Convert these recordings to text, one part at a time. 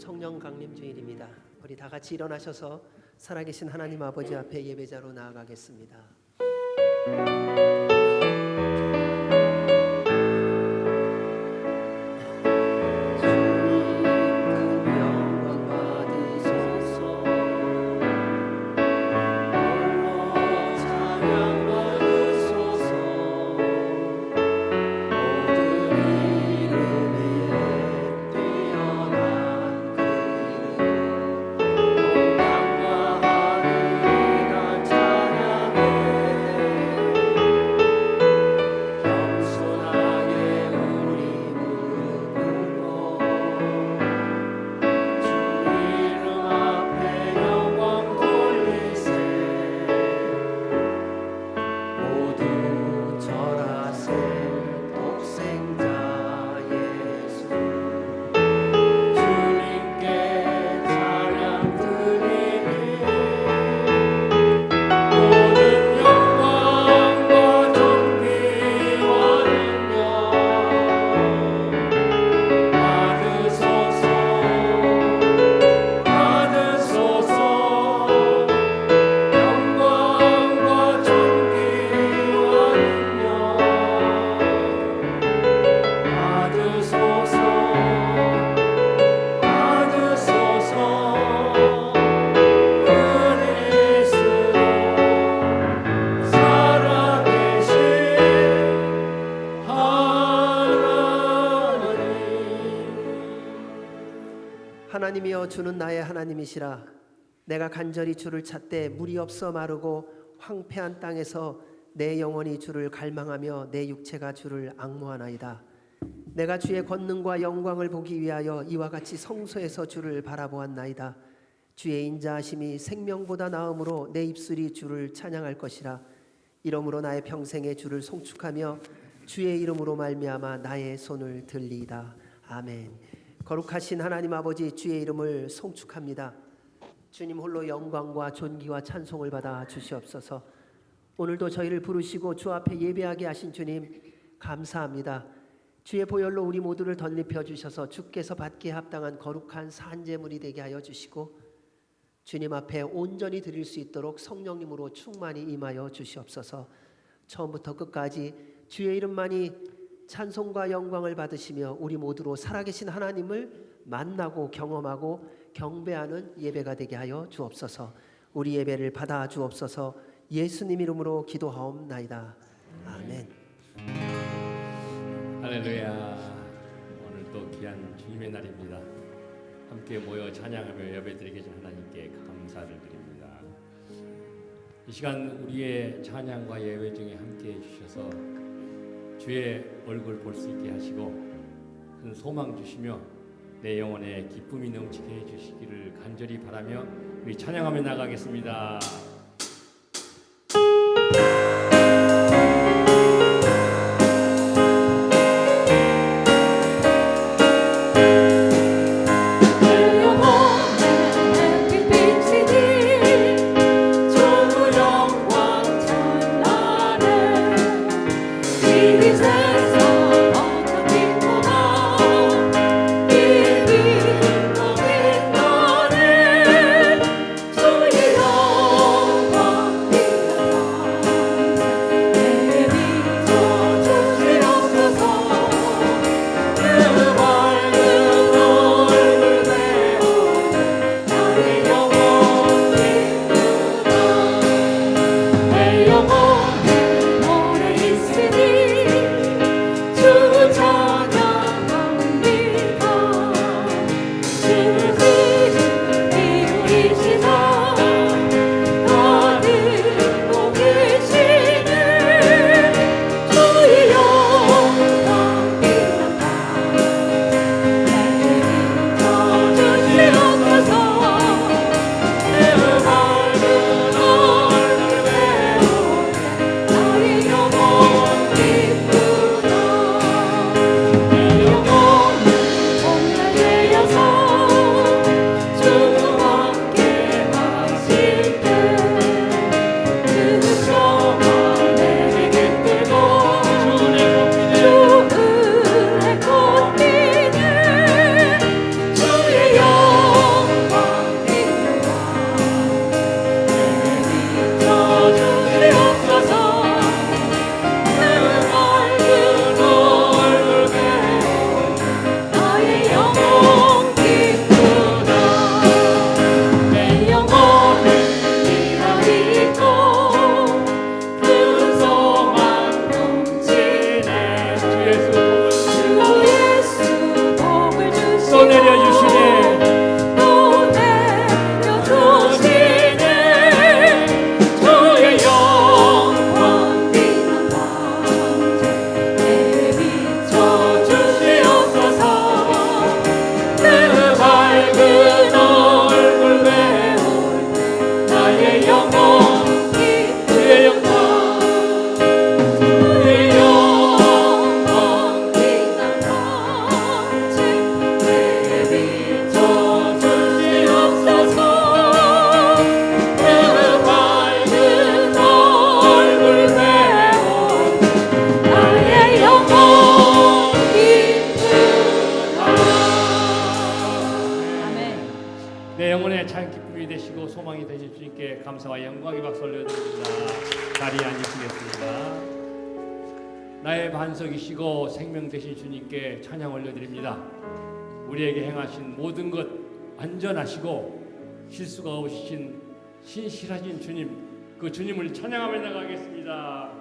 성령 강림 주일입니다. 우리 다 같이 일어나셔서 살아계신 하나님 아버지 앞에 예배자로 나아가겠습니다. 하나님이여 주는 나의 하나님이시라. 내가 간절히 주를 찾되 물이 없어 마르고 황폐한 땅에서 내 영혼이 주를 갈망하며 내 육체가 주를 앙모하나이다. 내가 주의 권능과 영광을 보기 위하여 이와 같이 성소에서 주를 바라보았나이다. 주의 인자하심이 생명보다 나음으로 내 입술이 주를 찬양할 것이라. 이러므로 나의 평생에 주를 송축하며 주의 이름으로 말미암아 나의 손을 들리이다. 아멘. 거룩하신 하나님 아버지, 주의 이름을 송축합니다. 주님 홀로 영광과 존귀와 찬송을 받아 주시옵소서. 오늘도 저희를 부르시고 주 앞에 예배하게 하신 주님 감사합니다. 주의 보혈로 우리 모두를 덧입혀 주셔서 주께서 받기에 합당한 거룩한 산제물이 되게 하여 주시고 주님 앞에 온전히 드릴 수 있도록 성령님으로 충만히 임하여 주시옵소서. 처음부터 끝까지 주의 이름만이 찬송과 영광을 받으시며 우리 모두로 살아계신 하나님을 만나고 경험하고 경배하는 예배가 되게 하여 주옵소서. 우리 예배를 받아 주옵소서. 예수님 이름으로 기도하옵나이다. 아멘. 할렐루야. 오늘 또 귀한 주님의 날입니다. 함께 모여 찬양하며 예배드리게 된 하나님께 감사를 드립니다. 이 시간 우리의 찬양과 예배 중에 함께 해주셔서 주의 얼굴 볼 수 있게 하시고 큰 소망 주시며 내 영혼에 기쁨이 넘치게 해주시기를 간절히 바라며 우리 찬양하며 나가겠습니다. 되신 주님께 감사와 영광의 박수 올려드립니다. 자리에 앉으시겠습니다. 나의 반석이시고 생명 되신 주님께 찬양 올려드립니다. 우리에게 행하신 모든 것 안전하시고 실수가 없으신 신실하신 주님, 그 주님을 찬양하며 나가겠습니다.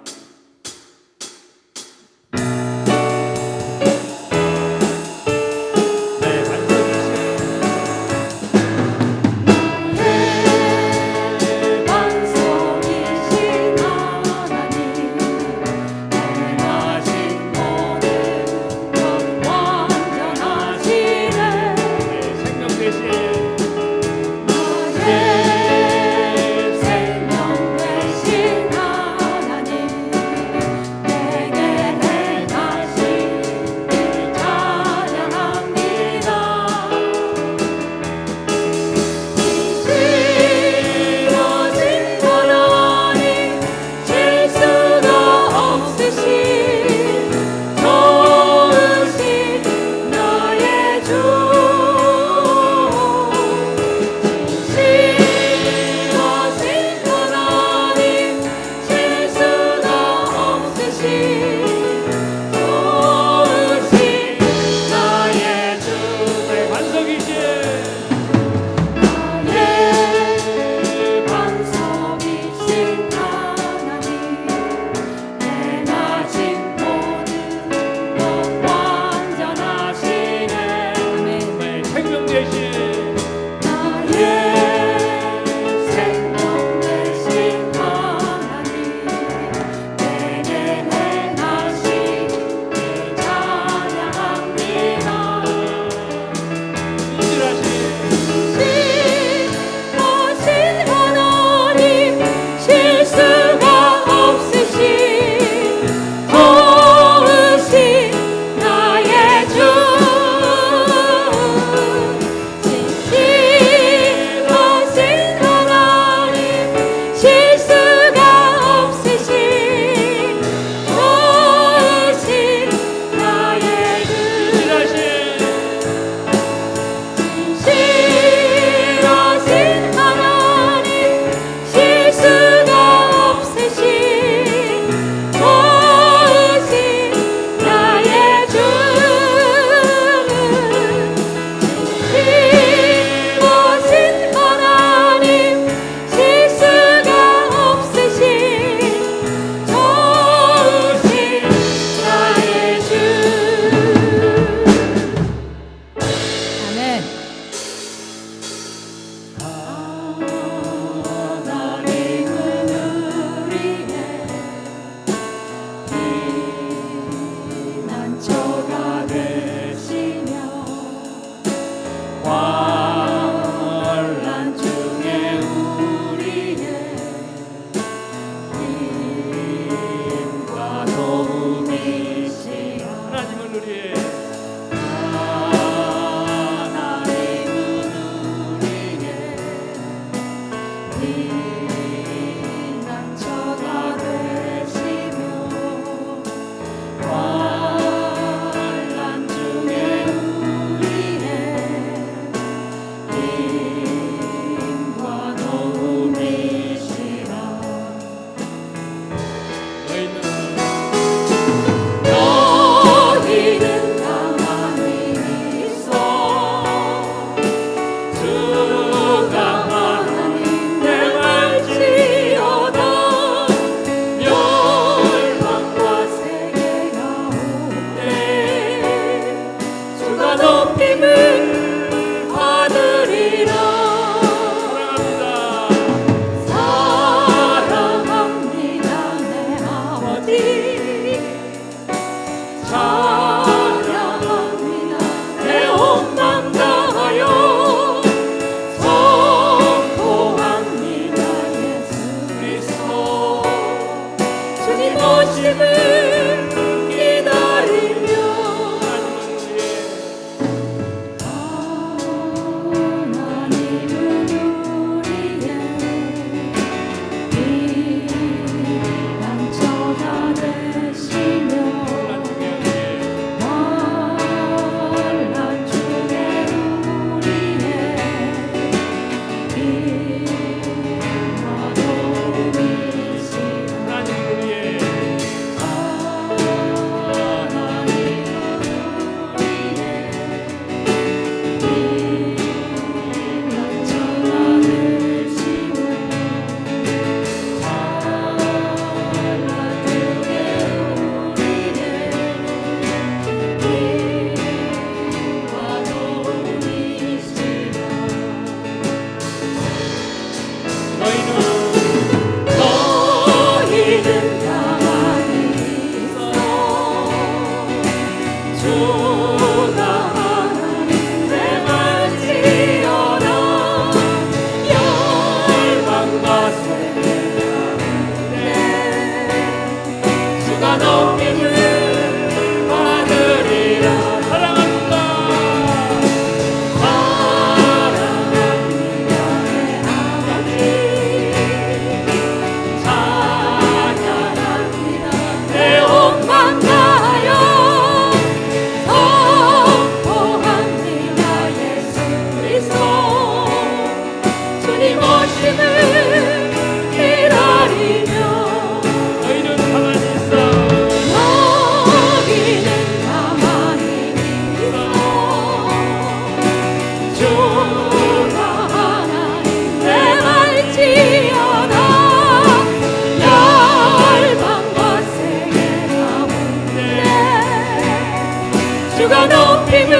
주가 높임을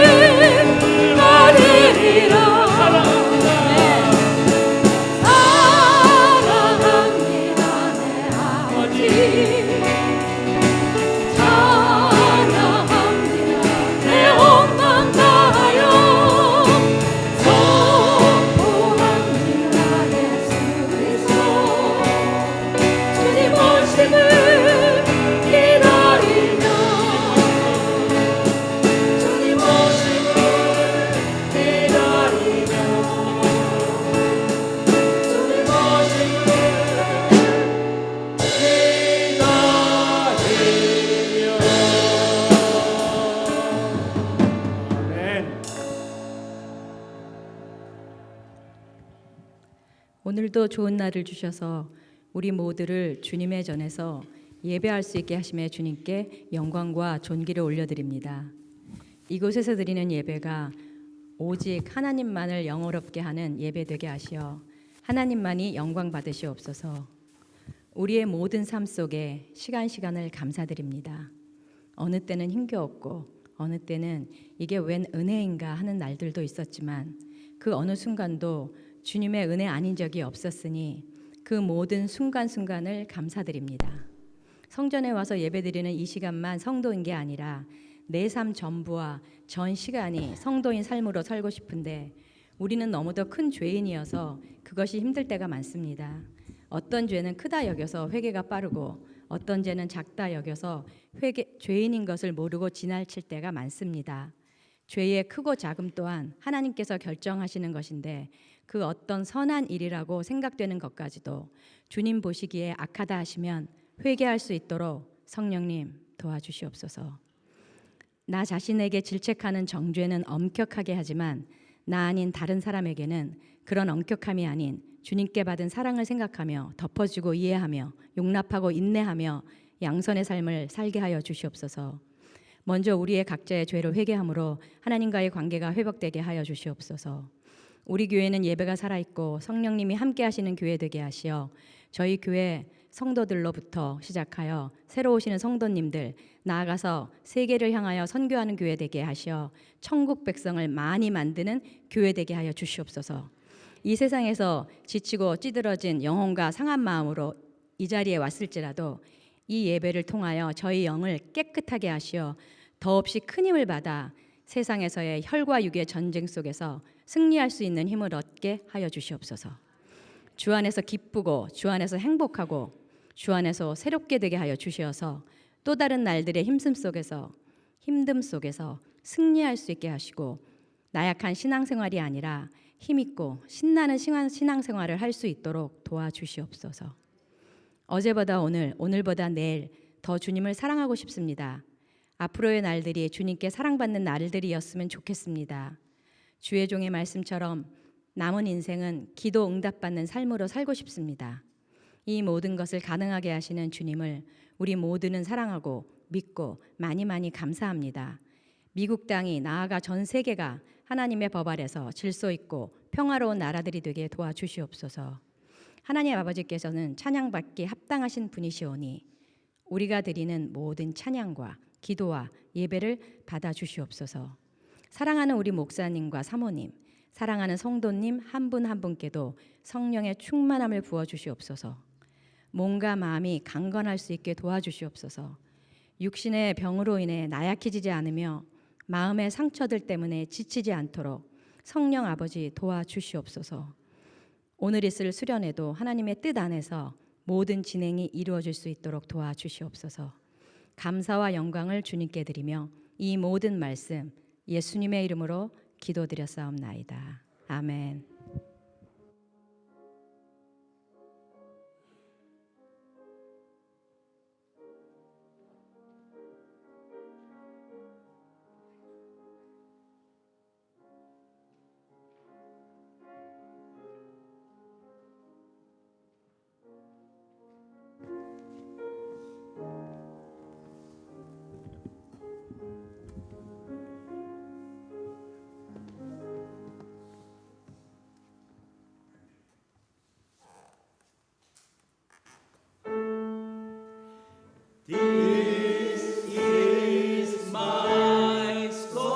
받으리라. 사랑합니다 내 아버지. 찬양합니다 내 온 맘 다하여. 선포합니다 예수 그리스도. 주님 오심을 기다리며. 주님 오심을 기다리며. 주님 오심을 아멘. 오늘도 좋은 날을 주셔서 우리 모두를 주님의 전에서 예배할 수 있게 하심에 주님께 영광과 존귀를 올려드립니다. 이곳에서 드리는 예배가 오직 하나님만을 영어롭게 하는 예배 되게 하시어 하나님만이 영광 받으시옵소서. 우리의 모든 삶 속에 시간을 감사드립니다. 어느 때는 힘겨웠고 어느 때는 이게 웬 은혜인가 하는 날들도 있었지만 그 어느 순간도 주님의 은혜 아닌 적이 없었으니 그 모든 순간순간을 감사드립니다. 성전에 와서 예배드리는 이 시간만 성도인 게 아니라 내 삶 전부와 전 시간이 성도인 삶으로 살고 싶은데 우리는 너무도 큰 죄인이어서 그것이 힘들 때가 많습니다. 어떤 죄는 크다 여겨서 회개가 빠르고 어떤 죄는 작다 여겨서 죄인인 것을 모르고 지나칠 때가 많습니다. 죄의 크고 작음 또한 하나님께서 결정하시는 것인데 그 어떤 선한 일이라고 생각되는 것까지도 주님 보시기에 악하다 하시면 회개할 수 있도록 성령님 도와주시옵소서. 나 자신에게 질책하는 정죄는 엄격하게 하지만 나 아닌 다른 사람에게는 그런 엄격함이 아닌 주님께 받은 사랑을 생각하며 덮어주고 이해하며 용납하고 인내하며 양선의 삶을 살게 하여 주시옵소서. 먼저 우리의 각자의 죄를 회개함으로 하나님과의 관계가 회복되게 하여 주시옵소서. 우리 교회는 예배가 살아있고 성령님이 함께 하시는 교회 되게 하시어 저희 교회 성도들로부터 시작하여 새로 오시는 성도님들 나아가서 세계를 향하여 선교하는 교회 되게 하시어 천국 백성을 많이 만드는 교회 되게 하여 주시옵소서. 이 세상에서 지치고 찌들어진 영혼과 상한 마음으로 이 자리에 왔을지라도 이 예배를 통하여 저희 영을 깨끗하게 하시어 더없이 큰 힘을 받아 세상에서의 혈과 육의 전쟁 속에서 승리할 수 있는 힘을 얻게 하여 주시옵소서. 주 안에서 기쁘고 주 안에서 행복하고 주 안에서 새롭게 되게 하여 주시어서 또 다른 날들의 힘듦 속에서 승리할 수 있게 하시고 나약한 신앙생활이 아니라 힘있고 신나는 신앙생활을 할 수 있도록 도와주시옵소서. 어제보다 오늘, 오늘보다 내일 더 주님을 사랑하고 싶습니다. 앞으로의 날들이 주님께 사랑받는 날들이었으면 좋겠습니다. 주의 종의 말씀처럼 남은 인생은 기도 응답받는 삶으로 살고 싶습니다. 이 모든 것을 가능하게 하시는 주님을 우리 모두는 사랑하고 믿고 많이 감사합니다. 미국 땅이 나아가 전 세계가 하나님의 법 아래서 질서 있고 평화로운 나라들이 되게 도와주시옵소서. 하나님 아버지께서는 찬양받기 합당하신 분이시오니 우리가 드리는 모든 찬양과 기도와 예배를 받아주시옵소서. 사랑하는 우리 목사님과 사모님, 사랑하는 성도님 한 분 한 분께도 성령의 충만함을 부어주시옵소서. 몸과 마음이 강건할 수 있게 도와주시옵소서. 육신의 병으로 인해 나약해지지 않으며 마음의 상처들 때문에 지치지 않도록 성령 아버지 도와주시옵소서. 오늘 있을 수련회도 하나님의 뜻 안에서 모든 진행이 이루어질 수 있도록 도와주시옵소서. 감사와 영광을 주님께 드리며 이 모든 말씀 예수님의 이름으로 기도드렸사옵나이다. 아멘. This is my story.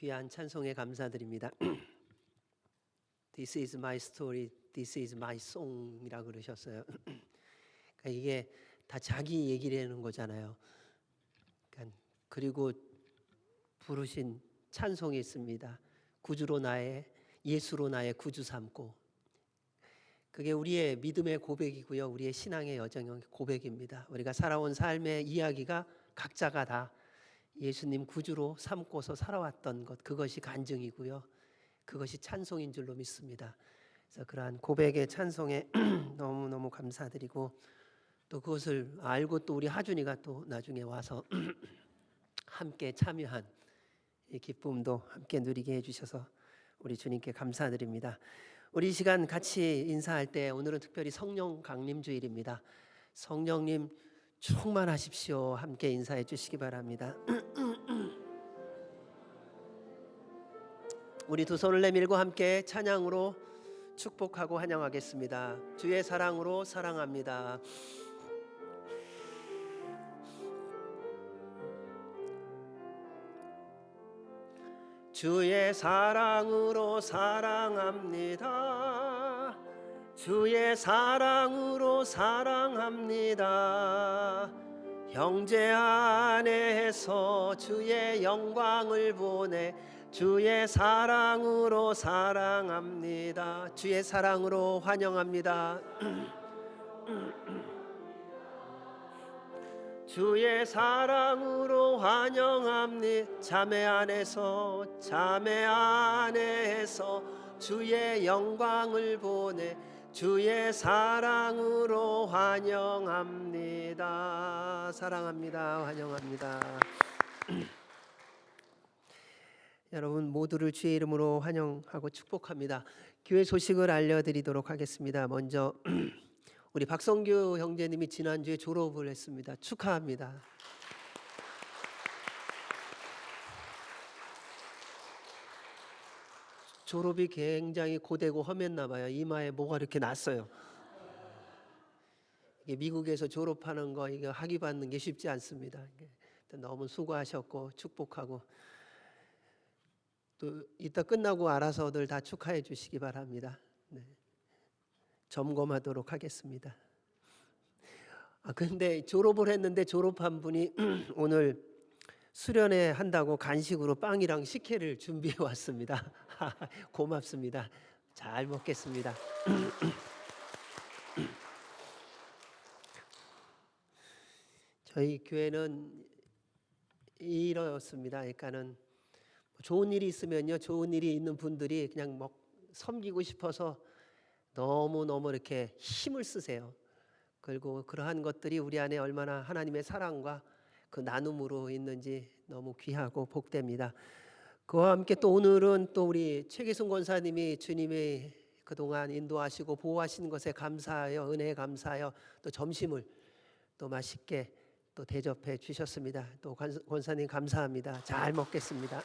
귀한 찬송에 감사드립니다. This is my story, this is my song이라고 그러셨어요. 그러니까 이게 다 자기 얘기를 하는 거잖아요. 그러니까 그리고 부르신 찬송이 있습니다. 구주로 나의 예수로 나의 구주 삼고. 그게 우리의 믿음의 고백이고요. 우리의 신앙의 여정의 고백입니다. 우리가 살아온 삶의 이야기가 각자가 다 예수님 구주로 삼고서 살아왔던 것, 그것이 간증이고요. 그것이 찬송인 줄로 믿습니다. 그래서 그러한 고백의 찬송에 너무너무 감사드리고, 또 그것을 알고 또 우리 하준이가 또 나중에 와서 함께 참여한 이 기쁨도 함께 누리게 해주셔서 우리 주님께 감사드립니다. 우리 이 시간 같이 인사할 때 오늘은 특별히 성령 강림 주일입니다. 성령님 충만하십시오. 함께 인사해 주시기 바랍니다. 우리 두 손을 내밀고 함께 찬양으로 축복하고 환영하겠습니다. 주의 사랑으로 사랑합니다. 주의 사랑으로 사랑합니다. 주의 사랑으로 사랑합니다. 형제 안에서 주의 영광을 보내 주의 사랑으로 사랑합니다. 주의 사랑으로 환영합니다. 주의 사랑으로 환영합니다. 자매 안에서 주의 영광을 보내 주의 사랑으로 환영합니다. 사랑합니다. 환영합니다. 여러분 모두를 주의 이름으로 환영하고 축복합니다. 교회 소식을 알려드리도록 하겠습니다. 먼저 우리 박성규 형제님이 지난주에 졸업을 했습니다. 축하합니다. 졸업이 굉장히 고되고 험했나 봐요. 이마에 뭐가 이렇게 났어요. 이게 미국에서 졸업하는 거 이거 학위 받는 게 쉽지 않습니다. 너무 수고하셨고 축복하고, 또 이따 끝나고 알아서들 다 축하해 주시기 바랍니다. 네. 점검하도록 하겠습니다. 근데 졸업을 했는데 졸업한 분이 오늘 수련회 한다고 간식으로 빵이랑 식혜를 준비해 왔습니다. 고맙습니다. 잘 먹겠습니다. 저희 교회는 이렇습니다. 그러니까는 좋은 일이 있으면요, 좋은 일이 있는 분들이 그냥 막 섬기고 싶어서 너무 이렇게 힘을 쓰세요. 그리고 그러한 것들이 우리 안에 얼마나 하나님의 사랑과 그 나눔으로 있는지 너무 귀하고 복됩니다. 그와 함께 또 오늘은 또 우리 최기순 권사님이 주님이 그동안 인도하시고 보호하시는 것에 감사하여 은혜에 감사하여 또 점심을 또 맛있게 또 대접해 주셨습니다. 또 권사님 감사합니다. 잘 먹겠습니다.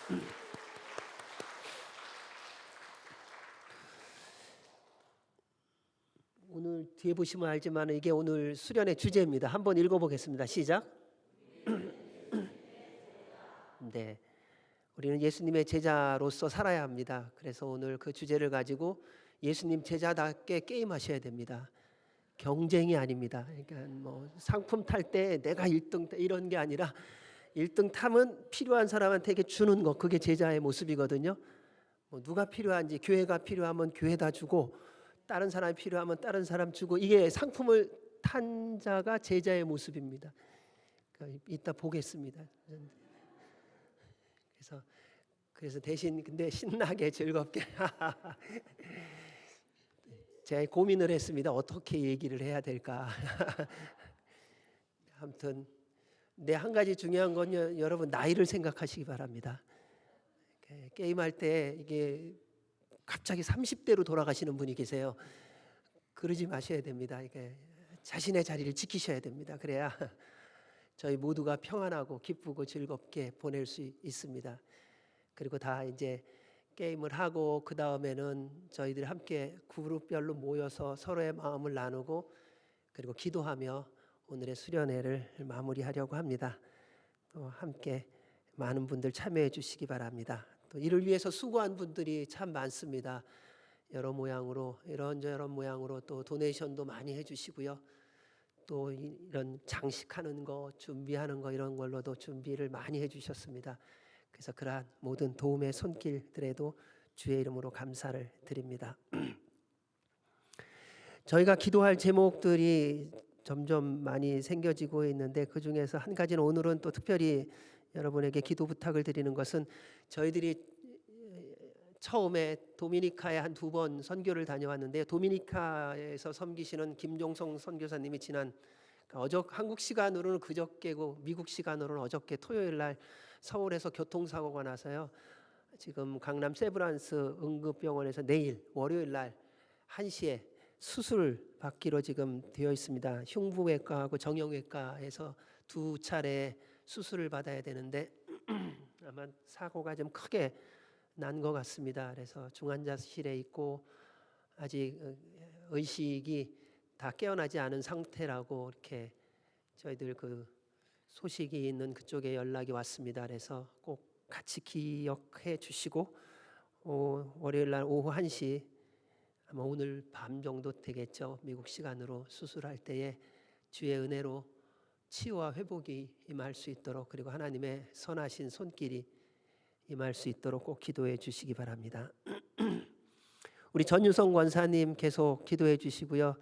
오늘 뒤에 보시면 알지만 이게 오늘 수련의 주제입니다. 한번 읽어보겠습니다. 시작. 네, 우리는 예수님의 제자로서 살아야 합니다. 그래서 오늘 그 주제를 가지고 예수님 제자답게 게임하셔야 됩니다. 경쟁이 아닙니다. 그러니까 뭐 상품 탈 때 내가 1등 이런 게 아니라 1등 타면 필요한 사람한테 주는 거, 그게 제자의 모습이거든요. 뭐 누가 필요한지, 교회가 필요하면 교회다 주고 다른 사람이 필요하면 다른 사람 주고, 이게 상품을 탄 자가 제자의 모습입니다. 그러니까 이따 보겠습니다. 그래서 대신 근데 신나게 즐겁게 제가 고민을 했습니다. 어떻게 얘기를 해야 될까. 아무튼 한 가지 중요한 건 여러분 나이를 생각하시기 바랍니다. 게임할 때 이게 갑자기 30대로 돌아가시는 분이 계세요. 그러지 마셔야 됩니다. 이게 자신의 자리를 지키셔야 됩니다. 그래야 저희 모두가 평안하고 기쁘고 즐겁게 보낼 수 있습니다. 그리고 다 이제 게임을 하고 그 다음에는 저희들이 함께 그룹별로 모여서 서로의 마음을 나누고 그리고 기도하며 오늘의 수련회를 마무리하려고 합니다. 또 함께 많은 분들 참여해 주시기 바랍니다. 또 이를 위해서 수고한 분들이 참 많습니다. 여러 모양으로 이런저런 모양으로 또 도네이션도 많이 해주시고요. 또 이런 장식하는 거 준비하는 거 이런 걸로도 준비를 많이 해주셨습니다. 그래서 그러한 모든 도움의 손길들에도 주의 이름으로 감사를 드립니다. 저희가 기도할 제목들이 점점 많이 생겨지고 있는데 그 중에서 한 가지는 오늘은 또 특별히 여러분에게 기도 부탁을 드리는 것은 저희들이 처음에 도미니카에 한 2번 선교를 다녀왔는데요. 도미니카에서 섬기시는 김종성 선교사님이 지난 한국 시간으로는 그저께고 미국 시간으로는 어저께 토요일 날 서울에서 교통사고가 나서요. 지금 강남 세브란스 응급병원에서 내일 월요일 날 1시에 수술 받기로 지금 되어 있습니다. 흉부외과하고 정형외과에서 2차례 수술을 받아야 되는데 아마 사고가 좀 크게 난 것 같습니다. 그래서 중환자실에 있고 아직 의식이 다 깨어나지 않은 상태라고 이렇게 저희들 그 소식이 있는 그쪽에 연락이 왔습니다. 그래서 꼭 같이 기억해 주시고 월요일 날 오후 1시 아마 오늘 밤 정도 되겠죠. 미국 시간으로 수술할 때에 주의 은혜로 치유와 회복이 임할 수 있도록 그리고 하나님의 선하신 손길이 임할 수 있도록 꼭 기도해 주시기 바랍니다. 우리 전유성 권사님 계속 기도해 주시고요.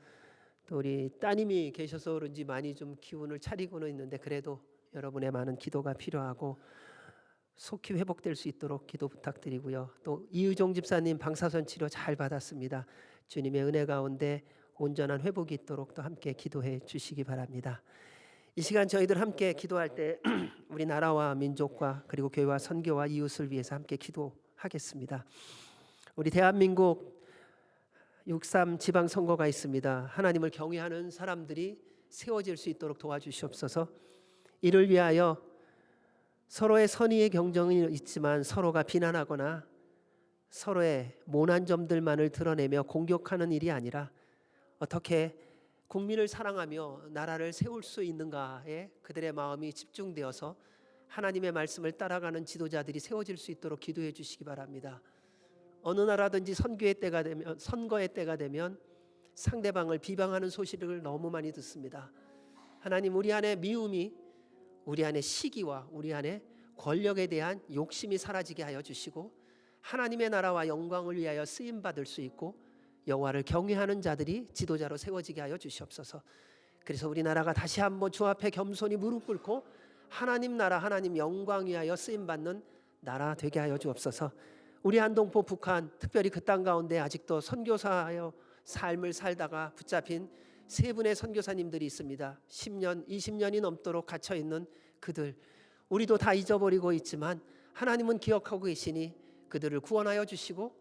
또 우리 따님이 계셔서 그런지 많이 좀 기운을 차리고는 있는데 그래도 여러분의 많은 기도가 필요하고 속히 회복될 수 있도록 기도 부탁드리고요. 또 이의종 집사님 방사선 치료 잘 받았습니다. 주님의 은혜 가운데 온전한 회복이 있도록 또 함께 기도해 주시기 바랍니다. 이 시간 저희들 함께 기도할 때 우리 나라와 민족과 그리고 교회와 선교와 이웃을 위해서 함께 기도하겠습니다. 우리 대한민국 6.3 지방선거가 있습니다. 하나님을 경외하는 사람들이 세워질 수 있도록 도와주시옵소서. 이를 위하여 서로의 선의의 경쟁이 있지만 서로가 비난하거나 서로의 모난 점들만을 드러내며 공격하는 일이 아니라 어떻게 국민을 사랑하며 나라를 세울 수 있는가에 그들의 마음이 집중되어서 하나님의 말씀을 따라가는 지도자들이 세워질 수 있도록 기도해 주시기 바랍니다. 어느 나라든지 선거의 때가 되면 상대방을 비방하는 소식을 너무 많이 듣습니다. 하나님, 우리 안에 미움이, 우리 안에 시기와 우리 안에 권력에 대한 욕심이 사라지게 하여 주시고 하나님의 나라와 영광을 위하여 쓰임 받을 수 있고 여호와를 경외하는 자들이 지도자로 세워지게 하여 주시옵소서. 그래서 우리나라가 다시 한번 주 앞에 겸손히 무릎 꿇고 하나님 나라, 하나님 영광 위하여 쓰임 받는 나라 되게 하여 주옵소서. 우리 한동포 북한 특별히 그 땅 가운데 아직도 선교사의 삶을 살다가 붙잡힌 3분의 선교사님들이 있습니다. 10년, 20년이 넘도록 갇혀 있는 그들, 우리도 다 잊어버리고 있지만 하나님은 기억하고 계시니 그들을 구원하여 주시고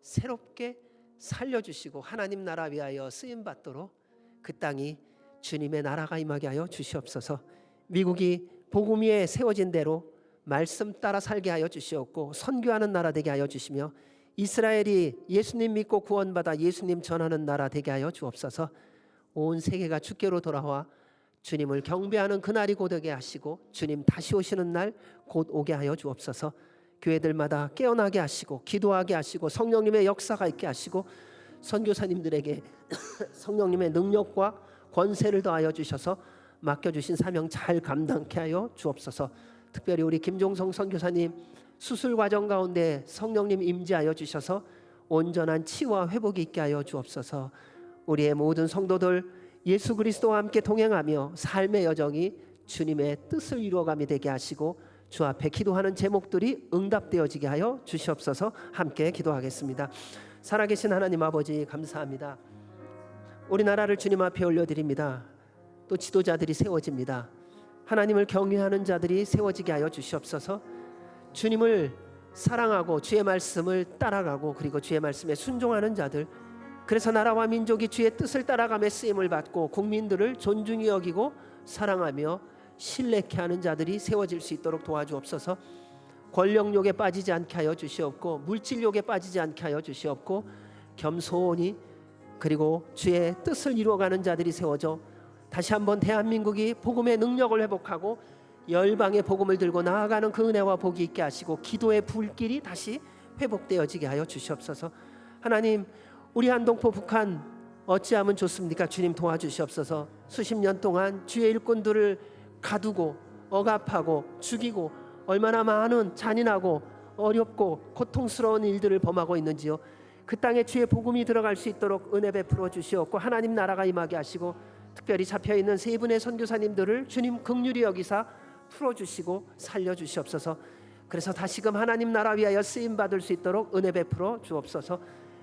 새롭게 살려주시고 하나님 나라 위하여 쓰임받도록 그 땅이 주님의 나라가 임하게 하여 주시옵소서. 미국이 복음 위에 세워진 대로 말씀 따라 살게 하여 주시옵고 선교하는 나라 되게 하여 주시며 이스라엘이 예수님 믿고 구원받아 예수님 전하는 나라 되게 하여 주옵소서. 온 세계가 주께로 돌아와 주님을 경배하는 그날이 곧 오게 하시고 주님 다시 오시는 날 곧 오게 하여 주옵소서. 교회들마다 깨어나게 하시고 기도하게 하시고 성령님의 역사가 있게 하시고 선교사님들에게 성령님의 능력과 권세를 더하여 주셔서 맡겨주신 사명 잘 감당케 하여 주옵소서. 특별히 우리 김종성 선교사님 수술 과정 가운데 성령님 임재하여 주셔서 온전한 치유와 회복이 있게 하여 주옵소서. 우리의 모든 성도들 예수 그리스도와 함께 동행하며 삶의 여정이 주님의 뜻을 이루어가게 되게 하시고 주 앞에 기도하는 제목들이 응답되어지게 하여 주시옵소서. 함께 기도하겠습니다. 살아계신 하나님 아버지 감사합니다. 우리나라를 주님 앞에 올려드립니다. 또 지도자들이 세워집니다. 하나님을 경외하는 자들이 세워지게 하여 주시옵소서. 주님을 사랑하고 주의 말씀을 따라가고 그리고 주의 말씀에 순종하는 자들, 그래서 나라와 민족이 주의 뜻을 따라가며 쓰임을 받고 국민들을 존중히 여기고 사랑하며 신뢰케 하는 자들이 세워질 수 있도록 도와주옵소서. 권력욕에 빠지지 않게 하여 주시옵고 물질욕에 빠지지 않게 하여 주시옵고 겸손히 그리고 주의 뜻을 이루어가는 자들이 세워져 다시 한번 대한민국이 복음의 능력을 회복하고 열방의 복음을 들고 나아가는 그 은혜와 복이 있게 하시고 기도의 불길이 다시 회복되어지게 하여 주시옵소서. 하나님, 우리 한동포 북한 어찌하면 좋습니까? 주님 도와주시옵소서. 수십 년 동안 주의 일꾼들을 가두고 억압하고 죽이고 얼마나 많은 잔인하고 어렵고 고통스러운 일들을 범하고 있는지요. 그 땅에 주의 복음이 들어갈 수 있도록 은혜 베풀어 주시옵고 하나님 나라가 임하게 하시고 특별히 잡혀있는 세 분의 선교사님들을 주님 긍휼히 여기사 풀어주시고 살려주시옵소서. 그래서 다시금 하나님 나라 위하여 쓰임받을 수 있도록 은혜 베풀어 주옵소서.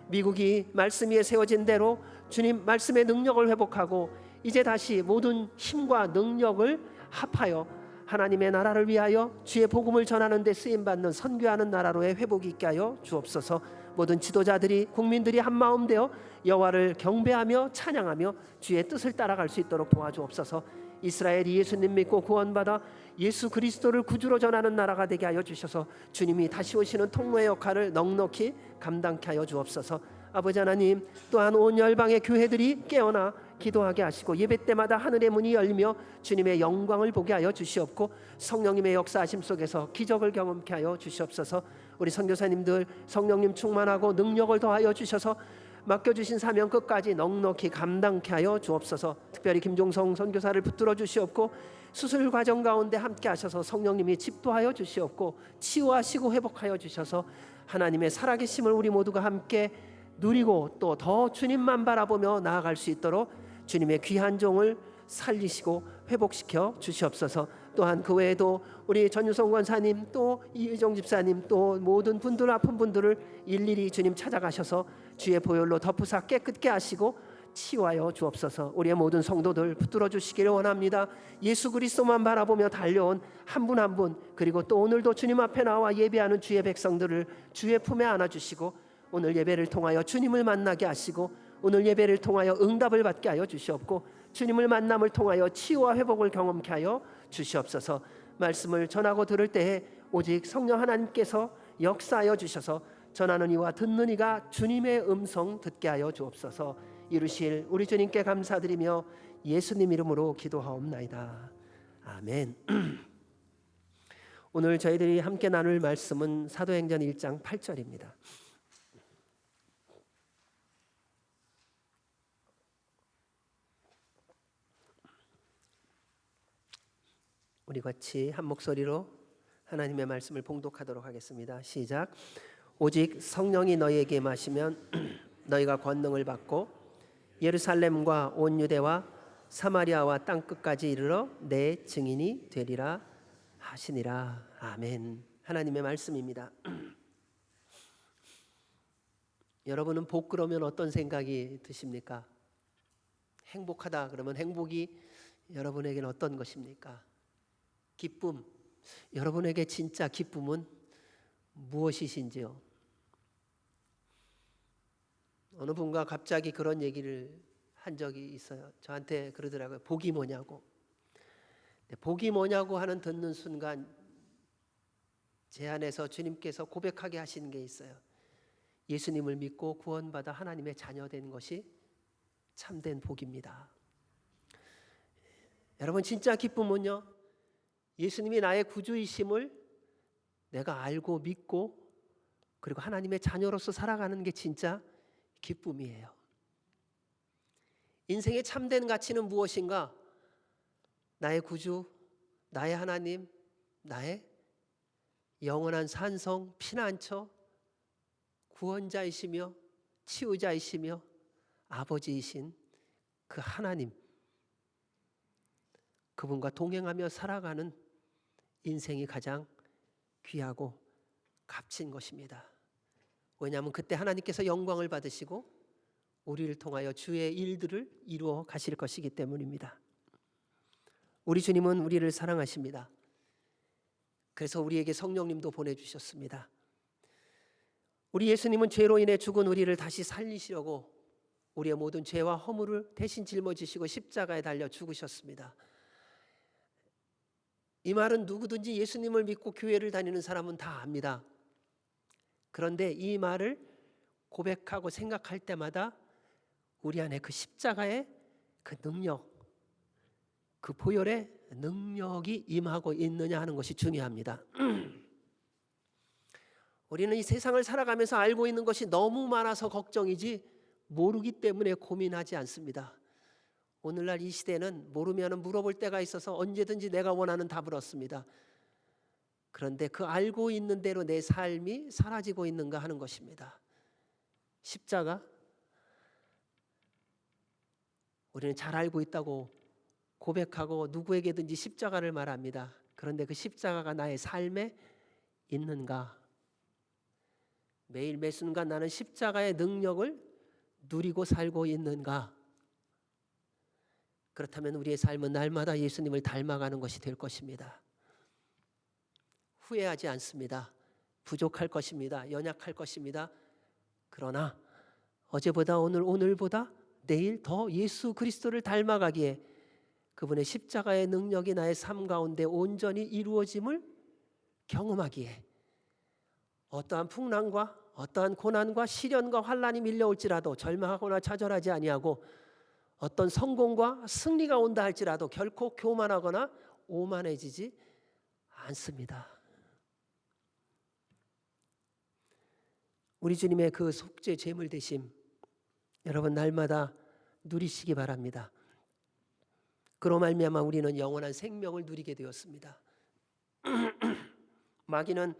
미국이 말씀 위에 세워진 대로 주님 말씀의 능력을 회복하고 이제 다시 모든 힘과 능력을 합하여 하나님의 나라를 위하여 주의 복음을 전하는 데 쓰임받는 선교하는 나라로의 회복이 있게 하여 주옵소서. 모든 지도자들이 국민들이 한마음 되어 여호와를 경배하며 찬양하며 주의 뜻을 따라갈 수 있도록 도와주옵소서. 이스라엘이 예수님 믿고 구원받아 예수 그리스도를 구주로 전하는 나라가 되게 하여 주셔서 주님이 다시 오시는 통로의 역할을 넉넉히 감당케 하여 주옵소서. 아버지 하나님, 또한 온 열방의 교회들이 깨어나 기도하게 하시고 예배 때마다 하늘의 문이 열리며 주님의 영광을 보게 하여 주시옵고 성령님의 역사하심 속에서 기적을 경험케 하여 주시옵소서. 우리 선교사님들 성령님 충만하고 능력을 더하여 주셔서 맡겨주신 사명 끝까지 넉넉히 감당케 하여 주옵소서. 특별히 김종성 선교사를 붙들어 주시옵고 수술 과정 가운데 함께 하셔서 성령님이 집도하여 주시옵고 치유하시고 회복하여 주셔서 하나님의 살아계심을 우리 모두가 함께 누리고 또 더 주님만 바라보며 나아갈 수 있도록 주님의 귀한 종을 살리시고 회복시켜 주시옵소서. 또한 그 외에도 우리 전유성 권사님 또 이의정 집사님 또 모든 분들 아픈 분들을 일일이 주님 찾아가셔서 주의 보혈로 덮으사 깨끗게 하시고 치유하여 주옵소서. 우리의 모든 성도들 붙들어 주시기를 원합니다. 예수 그리스도만 바라보며 달려온 한 분 한 분 그리고 또 오늘도 주님 앞에 나와 예배하는 주의 백성들을 주의 품에 안아주시고 오늘 예배를 통하여 주님을 만나게 하시고 오늘 예배를 통하여 응답을 받게 하여 주시옵고 주님을 만남을 통하여 치유와 회복을 경험케 하여 주시옵소서. 말씀을 전하고 들을 때에 오직 성령 하나님께서 역사하여 주셔서 전하는 이와 듣는 이가 주님의 음성 듣게 하여 주옵소서. 이루실 우리 주님께 감사드리며 예수님 이름으로 기도하옵나이다. 아멘. 오늘 저희들이 함께 나눌 말씀은 사도행전 1장 8절입니다. 우리 같이 한 목소리로 하나님의 말씀을 봉독하도록 하겠습니다. 시작. 오직 성령이 너희에게 임하시면 너희가 권능을 받고 예루살렘과 온 유대와 사마리아와 땅 끝까지 이르러 내 증인이 되리라 하시니라. 아멘. 하나님의 말씀입니다. 여러분은 복 그러면 어떤 생각이 드십니까? 행복하다 그러면 행복이 여러분에게는 어떤 것입니까? 기쁨, 여러분에게 진짜 기쁨은 무엇이신지요? 어느 분과 갑자기 그런 얘기를 한 적이 있어요. 저한테 그러더라고요. 복이 뭐냐고. 복이 뭐냐고 하는 듣는 순간 제 안에서 주님께서 고백하게 하시는 게 있어요. 예수님을 믿고 구원받아 하나님의 자녀 된 것이 참된 복입니다. 여러분, 진짜 기쁨은요, 예수님이 나의 구주이심을 내가 알고 믿고 그리고 하나님의 자녀로서 살아가는 게 진짜 기쁨이에요. 인생의 참된 가치는 무엇인가? 나의 구주, 나의 하나님, 나의 영원한 산성, 피난처, 구원자이시며 치유자이시며 아버지이신 그 하나님, 그분과 동행하며 살아가는 인생이 가장 귀하고 값진 것입니다. 왜냐하면 그때 하나님께서 영광을 받으시고 우리를 통하여 주의 일들을 이루어 가실 것이기 때문입니다. 우리 주님은 우리를 사랑하십니다. 그래서 우리에게 성령님도 보내주셨습니다. 우리 예수님은 죄로 인해 죽은 우리를 다시 살리시려고 우리의 모든 죄와 허물을 대신 짊어지시고 십자가에 달려 죽으셨습니다. 이 말은 누구든지 예수님을 믿고 교회를 다니는 사람은 다 압니다. 그런데 이 말을 고백하고 생각할 때마다 우리 안에 그 십자가의 그 능력, 그 보혈의 능력이 임하고 있느냐 하는 것이 중요합니다. 우리는 이 세상을 살아가면서 알고 있는 것이 너무 많아서 걱정이지 모르기 때문에 고민하지 않습니다. 오늘날 이 시대는 모르면 물어볼 때가 있어서 언제든지 내가 원하는 답을 얻습니다. 그런데 그 알고 있는 대로 내 삶이 사라지고 있는가 하는 것입니다. 십자가, 우리는 잘 알고 있다고 고백하고 누구에게든지 십자가를 말합니다. 그런데 그 십자가가 나의 삶에 있는가? 매일 매 순간 나는 십자가의 능력을 누리고 살고 있는가? 그렇다면 우리의 삶은 날마다 예수님을 닮아가는 것이 될 것입니다. 후회하지 않습니다. 부족할 것입니다. 연약할 것입니다. 그러나 어제보다 오늘보다 내일 더 예수 그리스도를 닮아가기에 그분의 십자가의 능력이 나의 삶 가운데 온전히 이루어짐을 경험하기에 어떠한 풍랑과 어떠한 고난과 시련과 환난이 밀려올지라도 절망하거나 좌절하지 아니하고 어떤 성공과 승리가 온다 할지라도 결코 교만하거나 오만해지지 않습니다. 우리 주님의 그 속죄 제물 되심 여러분 날마다 누리시기 바랍니다. 그로 말미암아 우리는 영원한 생명을 누리게 되었습니다. 마귀는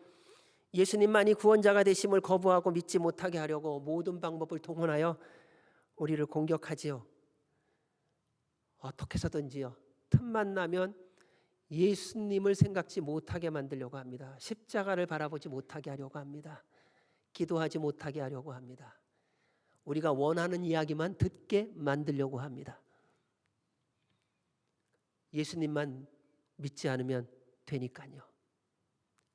예수님만이 구원자가 되심을 거부하고 믿지 못하게 하려고 모든 방법을 동원하여 우리를 공격하지요. 어떻게 해서든지요. 틈만 나면 예수님을 생각지 못하게 만들려고 합니다. 십자가를 바라보지 못하게 하려고 합니다. 기도하지 못하게 하려고 합니다. 우리가 원하는 이야기만 듣게 만들려고 합니다. 예수님만 믿지 않으면 되니까요.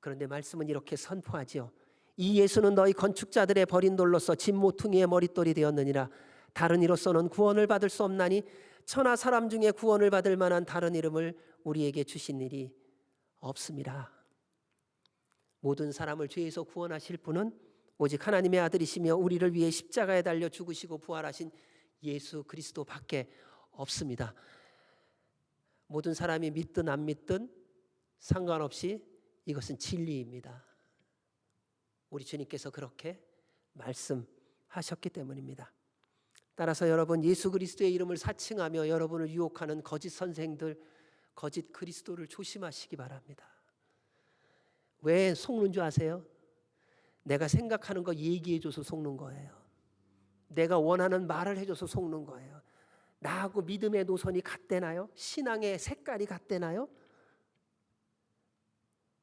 그런데 말씀은 이렇게 선포하지요. 이 예수는 너희 건축자들의 버린 돌로서 집 모퉁이의 머릿돌이 되었느니라. 다른 이로서는 구원을 받을 수 없나니 천하 사람 중에 구원을 받을 만한 다른 이름을 우리에게 주신 일이 없습니다. 모든 사람을 죄에서 구원하실 분은 오직 하나님의 아들이시며 우리를 위해 십자가에 달려 죽으시고 부활하신 예수 그리스도밖에 없습니다. 모든 사람이 믿든 안 믿든 상관없이 이것은 진리입니다. 우리 주님께서 그렇게 말씀하셨기 때문입니다. 따라서 여러분 예수 그리스도의 이름을 사칭하며 여러분을 유혹하는 거짓 선생들, 거짓 그리스도를 조심하시기 바랍니다. 왜 속는 줄 아세요? 내가 생각하는 거 얘기해줘서 속는 거예요. 내가 원하는 말을 해줘서 속는 거예요. 나하고 믿음의 노선이 같대나요? 신앙의 색깔이 같대나요?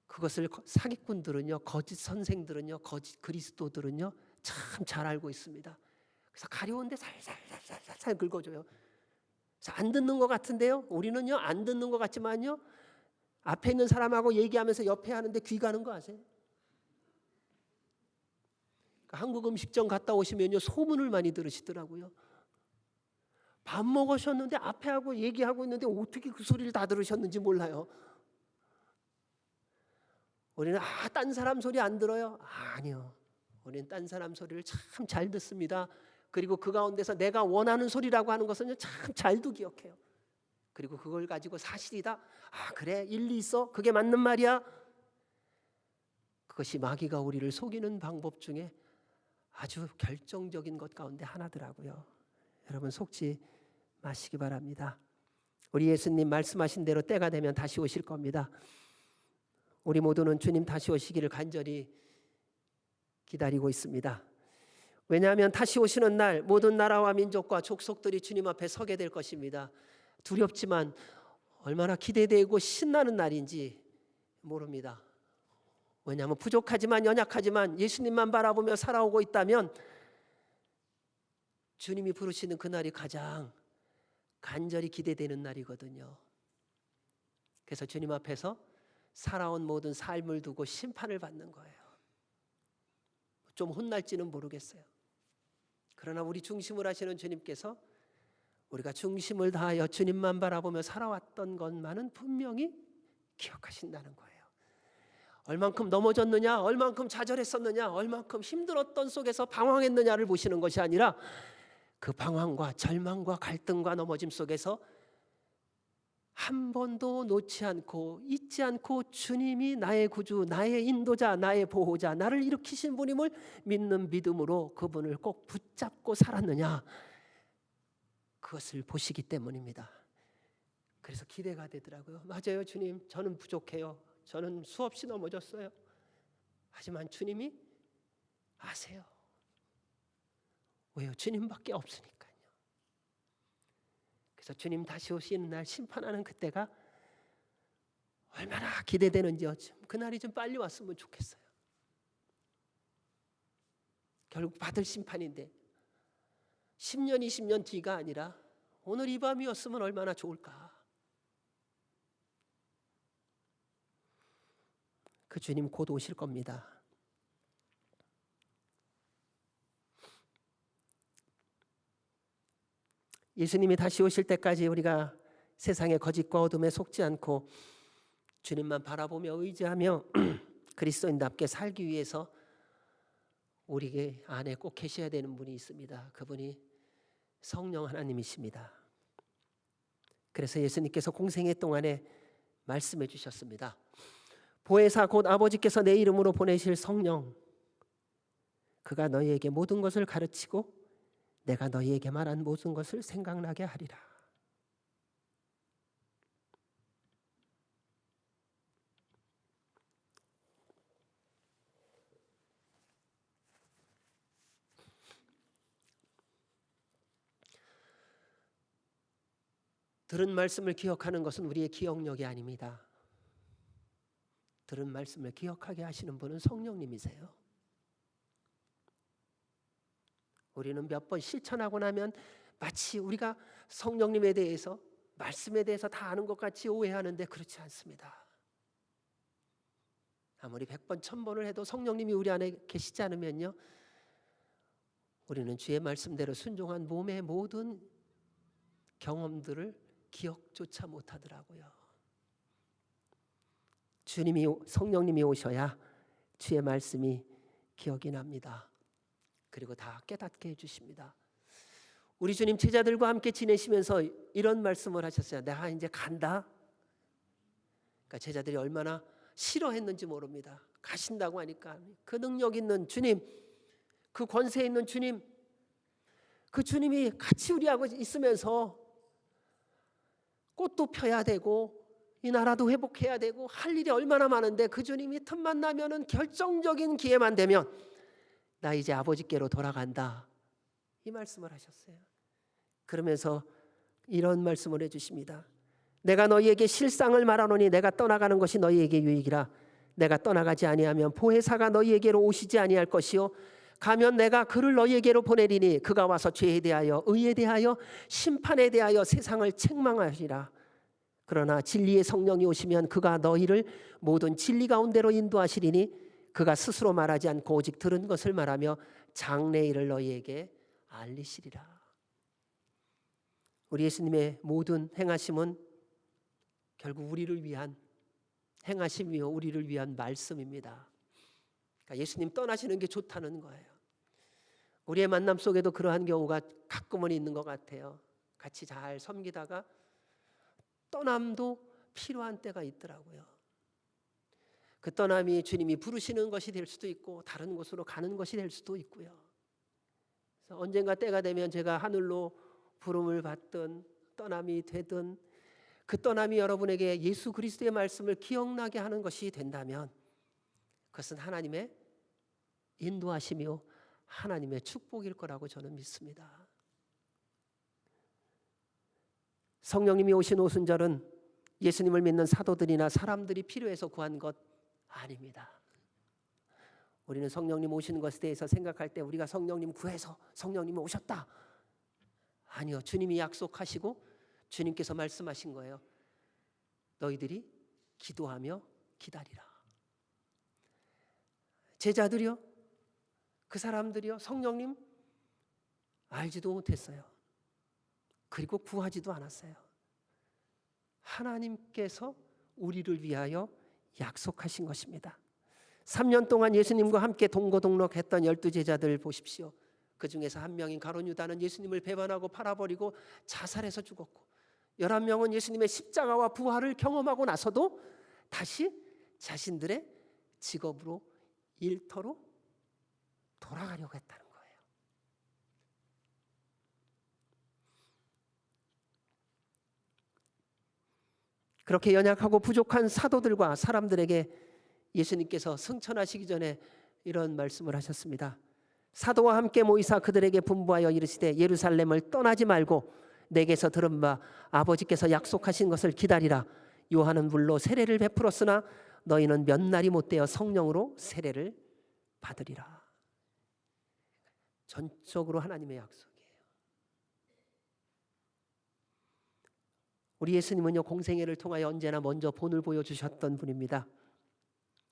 그것을 사기꾼들은요, 거짓 선생들은요, 거짓 그리스도들은요 참 잘 알고 있습니다. 그래서 가려운데 살살 긁어줘요. 그래서 안 듣는 것 같은데요, 우리는요 안 듣는 것 같지만요 앞에 있는 사람하고 얘기하면서 옆에 하는데 귀 가는 거 아세요? 한국 음식점 갔다 오시면요 소문을 많이 들으시더라고요. 밥 먹으셨는데 앞에 하고 얘기하고 있는데 어떻게 그 소리를 다 들으셨는지 몰라요. 우리는 딴 사람 소리 안 들어요? 아니요. 우리는 딴 사람 소리를 참 잘 듣습니다. 그리고 그 가운데서 내가 원하는 소리라고 하는 것은 참 잘도 기억해요. 그리고 그걸 가지고 사실이다. 그래 일리 있어. 그게 맞는 말이야. 그것이 마귀가 우리를 속이는 방법 중에 아주 결정적인 것 가운데 하나더라고요. 여러분 속지 마시기 바랍니다. 우리 예수님 말씀하신 대로 때가 되면 다시 오실 겁니다. 우리 모두는 주님 다시 오시기를 간절히 기다리고 있습니다. 왜냐하면 다시 오시는 날 모든 나라와 민족과 족속들이 주님 앞에 서게 될 것입니다. 두렵지만 얼마나 기대되고 신나는 날인지 모릅니다. 왜냐하면 부족하지만 연약하지만 예수님만 바라보며 살아오고 있다면 주님이 부르시는 그날이 가장 간절히 기대되는 날이거든요. 그래서 주님 앞에서 살아온 모든 삶을 두고 심판을 받는 거예요. 좀 혼날지는 모르겠어요. 그러나 우리 중심을 하시는 주님께서 우리가 중심을 다하여 주님만 바라보며 살아왔던 것만은 분명히 기억하신다는 거예요. 얼만큼 넘어졌느냐, 얼만큼 좌절했었느냐, 얼만큼 힘들었던 속에서 방황했느냐를 보시는 것이 아니라 그 방황과 절망과 갈등과 넘어짐 속에서 한 번도 놓지 않고 잊지 않고 주님이 나의 구주, 나의 인도자, 나의 보호자, 나를 일으키신 분임을 믿는 믿음으로 그분을 꼭 붙잡고 살았느냐, 그것을 보시기 때문입니다. 그래서 기대가 되더라고요. 맞아요, 주님, 저는 부족해요. 저는 수없이 넘어졌어요. 하지만 주님이 아세요. 왜요? 주님밖에 없으니까요. 그래서 주님 다시 오시는 날 심판하는 그때가 얼마나 기대되는지요. 그날이 좀 빨리 왔으면 좋겠어요. 결국 받을 심판인데 10년 20년 뒤가 아니라 오늘 이 밤이었으면 얼마나 좋을까. 그 주님 곧 오실 겁니다. 예수님이 다시 오실 때까지 우리가 세상의 거짓과 어둠에 속지 않고 주님만 바라보며 의지하며 그리스도인답게 살기 위해서 우리 안에 꼭 계셔야 되는 분이 있습니다. 그분이 성령 하나님이십니다. 그래서 예수님께서 공생애 동안에 말씀해 주셨습니다. 보혜사 곧 아버지께서 내 이름으로 보내실 성령, 그가 너희에게 모든 것을 가르치고 내가 너희에게 말한 모든 것을 생각나게 하리라. 들은 말씀을 기억하는 것은 우리의 기억력이 아닙니다. 들은 말씀을 기억하게 하시는 분은 성령님이세요. 우리는 몇 번 실천하고 나면 마치 우리가 성령님에 대해서, 말씀에 대해서 다 아는 것 같이 오해하는데 그렇지 않습니다. 아무리 100번 1000번을 해도 성령님이 우리 안에 계시지 않으면요, 우리는 주의 말씀대로 순종한 몸의 모든 경험들을 기억조차 못하더라고요. 주님이, 성령님이 오셔야 주의 말씀이 기억이 납니다. 그리고 다 깨닫게 해주십니다. 우리 주님 제자들과 함께 지내시면서 이런 말씀을 하셨어요. 내가 이제 간다. 그러니까 제자들이 얼마나 싫어했는지 모릅니다. 가신다고 하니까 그 능력 있는 주님, 그 권세 있는 주님, 그 주님이 같이 우리하고 있으면서 꽃도 펴야 되고 이 나라도 회복해야 되고 할 일이 얼마나 많은데 그 주님이 틈만 나면은 결정적인 기회만 되면 나 이제 아버지께로 돌아간다, 이 말씀을 하셨어요. 그러면서 이런 말씀을 해주십니다. 내가 너희에게 실상을 말하노니 내가 떠나가는 것이 너희에게 유익이라. 내가 떠나가지 아니하면 보혜사가 너희에게로 오시지 아니할 것이요 가면 내가 그를 너희에게로 보내리니 그가 와서 죄에 대하여 의에 대하여 심판에 대하여 세상을 책망하시리라. 그러나 진리의 성령이 오시면 그가 너희를 모든 진리 가운데로 인도하시리니 그가 스스로 말하지 않고 오직 들은 것을 말하며 장래일을 너희에게 알리시리라. 우리 예수님의 모든 행하심은 결국 우리를 위한 행하심이요 우리를 위한 말씀입니다. 그러니까 예수님 떠나시는 게 좋다는 거예요. 우리의 만남 속에도 그러한 경우가 가끔은 있는 것 같아요. 같이 잘 섬기다가 떠남도 필요한 때가 있더라고요. 그 떠남이 주님이 부르시는 것이 될 수도 있고 다른 곳으로 가는 것이 될 수도 있고요. 그래서 언젠가 때가 되면 제가 하늘로 부름을 받든 떠남이 되든 그 떠남이 여러분에게 예수 그리스도의 말씀을 기억나게 하는 것이 된다면 그것은 하나님의 인도하심이요 하나님의 축복일 거라고 저는 믿습니다. 성령님이 오신 오순절은 예수님을 믿는 사도들이나 사람들이 필요해서 구한 것 아닙니다. 우리는 성령님 오시는 것에 대해서 생각할 때 우리가 성령님 구해서 성령님이 오셨다. 아니요. 주님이 약속하시고 주님께서 말씀하신 거예요. 너희들이 기도하며 기다리라. 제자들이요. 그 사람들이요. 성령님 알지도 못했어요. 그리고 구하지도 않았어요. 하나님께서 우리를 위하여 약속하신 것입니다. 3년 동안 예수님과 함께 동고동락했던 12제자들 보십시오. 그 중에서 한 명인 가룟 유다는 예수님을 배반하고 팔아버리고 자살해서 죽었고 11명은 예수님의 십자가와 부활을 경험하고 나서도 다시 자신들의 직업으로 일터로 돌아가려고 했다는 거예요. 그렇게 연약하고 부족한 사도들과 사람들에게 예수님께서 승천하시기 전에 이런 말씀을 하셨습니다. 사도와 함께 모이사 그들에게 분부하여 이르시되 예루살렘을 떠나지 말고 내게서 들은 바 아버지께서 약속하신 것을 기다리라. 요한은 물로 세례를 베풀었으나 너희는 몇 날이 못되어 성령으로 세례를 받으리라. 전적으로 하나님의 약속이에요. 우리 예수님은요 공생애를 통하여 언제나 먼저 본을 보여주셨던 분입니다.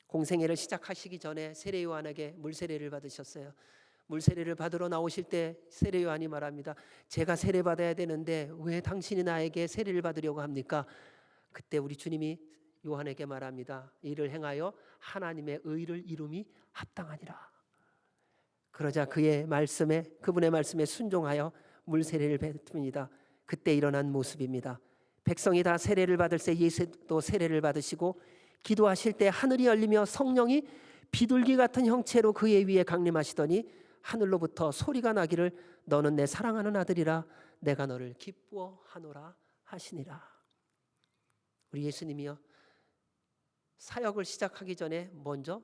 공생애를 시작하시기 전에 세례 요한에게 물세례를 받으셨어요. 물세례를 받으러 나오실 때 세례 요한이 말합니다. 제가 세례 받아야 되는데 왜 당신이 나에게 세례를 받으려고 합니까? 그때 우리 주님이 요한에게 말합니다. 이를 행하여 하나님의 의를 이룸이 합당하니라. 그러자 그분의 말씀에 순종하여 물세례를 뱉습니다. 그때 일어난 모습입니다. 백성이 다 세례를 받을 때 예수도 세례를 받으시고 기도하실 때 하늘이 열리며 성령이 비둘기 같은 형체로 그의 위에 강림하시더니 하늘로부터 소리가 나기를 너는 내 사랑하는 아들이라 내가 너를 기뻐하노라 하시니라. 우리 예수님이요 사역을 시작하기 전에 먼저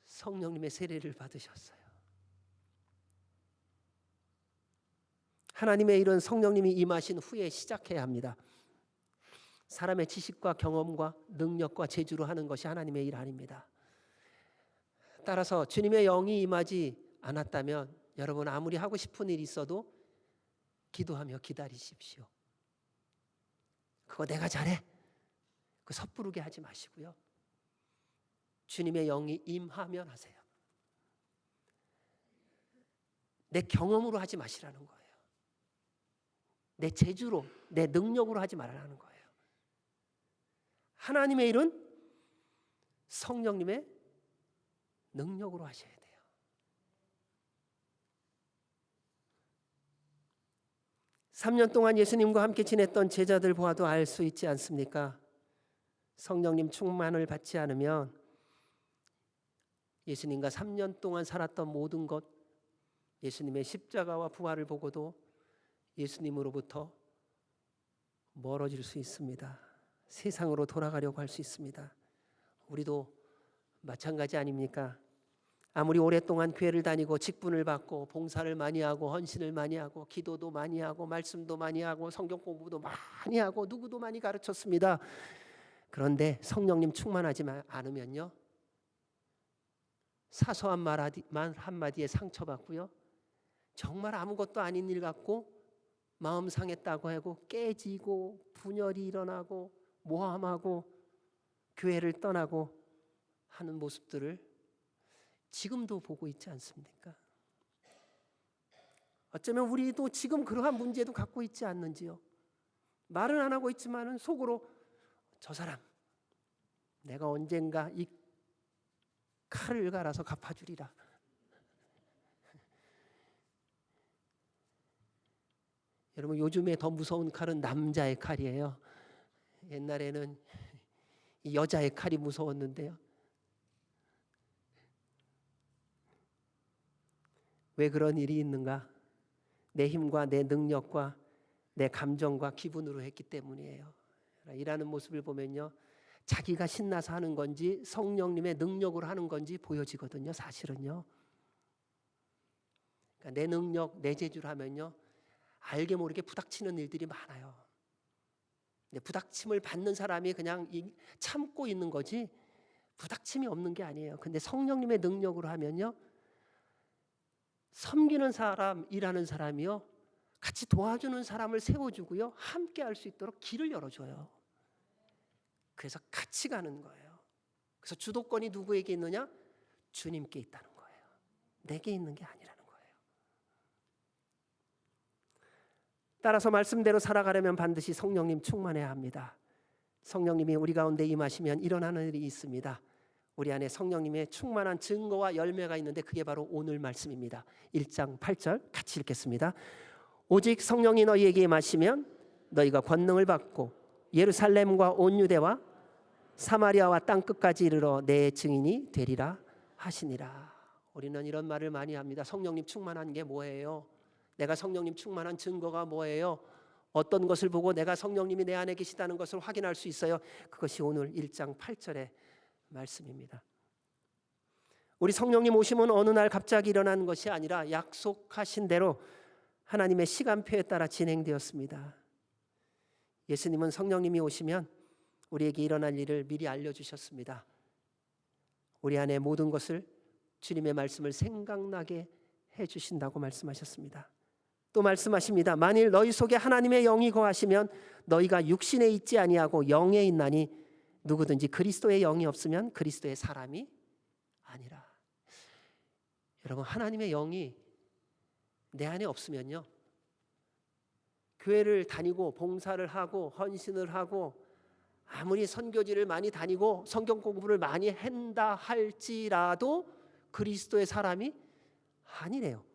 성령님의 세례를 받으셨어요. 하나님의 일은 성령님이 임하신 후에 시작해야 합니다. 사람의 지식과 경험과 능력과 재주로 하는 것이 하나님의 일 아닙니다. 따라서 주님의 영이 임하지 않았다면 여러분 아무리 하고 싶은 일이 있어도 기도하며 기다리십시오. 그거 내가 잘해. 그 섣부르게 하지 마시고요. 주님의 영이 임하면 하세요. 내 경험으로 하지 마시라는 거예요. 내 재주로, 내 능력으로 하지 말라는 거예요. 하나님의 일은 성령님의 능력으로 하셔야 돼요. (3년) 동안 예수님과 함께 지냈던 제자들 보아도 알 수 있지 않습니까? 성령님 충만을 받지 않으면 예수님과 3년 동안 살았던 모든 것, 예수님의 십자가와 부활을 보고도 예수님으로부터 멀어질 수 있습니다. 세상으로 돌아가려고 할 수 있습니다. 우리도 마찬가지 아닙니까? 아무리 오랫동안 교회를 다니고 직분을 받고 봉사를 많이 하고 헌신을 많이 하고 기도도 많이 하고 말씀도 많이 하고 성경 공부도 많이 하고 누구도 많이 가르쳤습니다. 그런데 성령님 충만하지 않으면요 사소한 말 한마디에 상처받고요 정말 아무것도 아닌 일 같고 마음 상했다고 하고 깨지고 분열이 일어나고 모함하고 교회를 떠나고 하는 모습들을 지금도 보고 있지 않습니까? 어쩌면 우리도 지금 그러한 문제도 갖고 있지 않는지요. 말은 안 하고 있지만은 속으로 저 사람 내가 언젠가 이 칼을 갈아서 갚아주리라. 여러분, 요즘에 더 무서운 칼은 남자의 칼이에요. 옛날에는 이 여자의 칼이 무서웠는데요. 왜 그런 일이 있는가? 내 힘과 내 능력과 내 감정과 기분으로 했기 때문이에요. 일하는 모습을 보면요, 자기가 신나서 하는 건지 성령님의 능력으로 하는 건지 보여지거든요. 사실은요. 그러니까 내 능력, 내 재주를 하면요, 알게 모르게 부닥치는 일들이 많아요. 근데 부닥침을 받는 사람이 그냥 참고 있는 거지 부닥침이 없는 게 아니에요. 근데 성령님의 능력으로 하면요, 섬기는 사람, 일하는 사람이요, 같이 도와주는 사람을 세워주고요, 함께 할 수 있도록 길을 열어줘요. 그래서 같이 가는 거예요. 그래서 주도권이 누구에게 있느냐? 주님께 있다는 거예요. 내게 있는 게 아니라는 거예요. 따라서 말씀대로 살아가려면 반드시 성령님 충만해야 합니다. 성령님이 우리 가운데 임하시면 일어나는 일이 있습니다. 우리 안에 성령님의 충만한 증거와 열매가 있는데 그게 바로 오늘 말씀입니다. 1장 8절 같이 읽겠습니다. 오직 성령이 너희에게 임하시면 너희가 권능을 받고 예루살렘과 온 유대와 사마리아와 땅끝까지 이르러 내 증인이 되리라 하시니라. 우리는 이런 말을 많이 합니다. 성령님 충만한 게 뭐예요? 내가 성령님 충만한 증거가 뭐예요? 어떤 것을 보고 내가 성령님이 내 안에 계시다는 것을 확인할 수 있어요? 그것이 오늘 1장 8절의 말씀입니다. 우리 성령님 오심은 어느 날 갑자기 일어난 것이 아니라 약속하신 대로 하나님의 시간표에 따라 진행되었습니다. 예수님은 성령님이 오시면 우리에게 일어날 일을 미리 알려주셨습니다. 우리 안에 모든 것을 주님의 말씀을 생각나게 해주신다고 말씀하셨습니다. 또 말씀하십니다. 만일 너희 속에 하나님의 영이 거하시면 너희가 육신에 있지 아니하고 영에 있나니 누구든지 그리스도의 영이 없으면 그리스도의 사람이 아니라. 여러분, 하나님의 영이 내 안에 없으면요, 교회를 다니고 봉사를 하고 헌신을 하고 아무리 선교지를 많이 다니고 성경 공부를 많이 한다 할지라도 그리스도의 사람이 아니래요.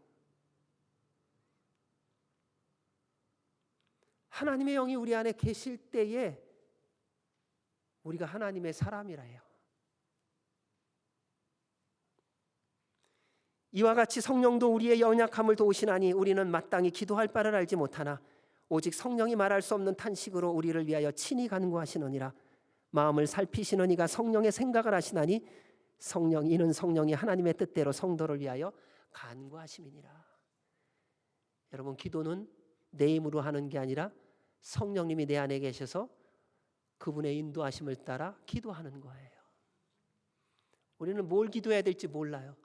하나님의 영이 우리 안에 계실 때에 우리가 하나님의 사람이라 해요. 이와 같이 성령도 우리의 연약함을 도우시나니 우리는 마땅히 기도할 바를 알지 못하나 오직 성령이 말할 수 없는 탄식으로 우리를 위하여 친히 간구하시느니라. 마음을 살피시는 이가 성령의 생각을 하시나니 이는 성령이 하나님의 뜻대로 성도를 위하여 간구하심이니라. 여러분, 기도는 내 힘으로 하는 게 아니라 성령님이 내 안에 계셔서 그분의 인도하심을 따라 기도하는 거예요. 우리는 뭘 기도해야 될지 몰라요.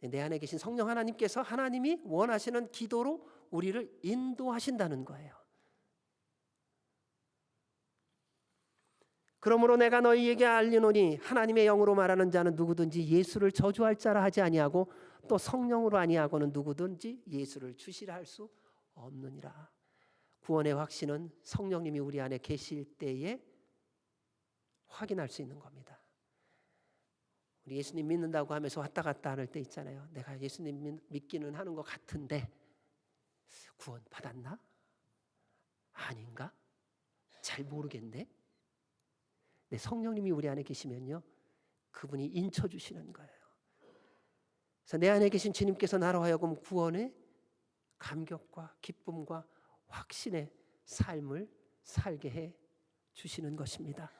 내 안에 계신 성령 하나님께서 하나님이 원하시는 기도로 우리를 인도하신다는 거예요. 그러므로 내가 너희에게 알리노니 하나님의 영으로 말하는 자는 누구든지 예수를 저주할 자라 하지 아니하고 또 성령으로 아니하고는 누구든지 예수를 주시라 할 수 없느니라. 구원의 확신은 성령님이 우리 안에 계실 때에 확인할 수 있는 겁니다. 우리 예수님 믿는다고 하면서 왔다 갔다 할 때 있잖아요. 내가 예수님 믿기는 하는 것 같은데 구원 받았나? 아닌가? 잘 모르겠네. 네, 성령님이 우리 안에 계시면요, 그분이 인쳐주시는 거예요. 그래서 내 안에 계신 주님께서 나로 하여금 구원의 감격과 기쁨과 확신의 삶을 살게 해 주시는 것입니다.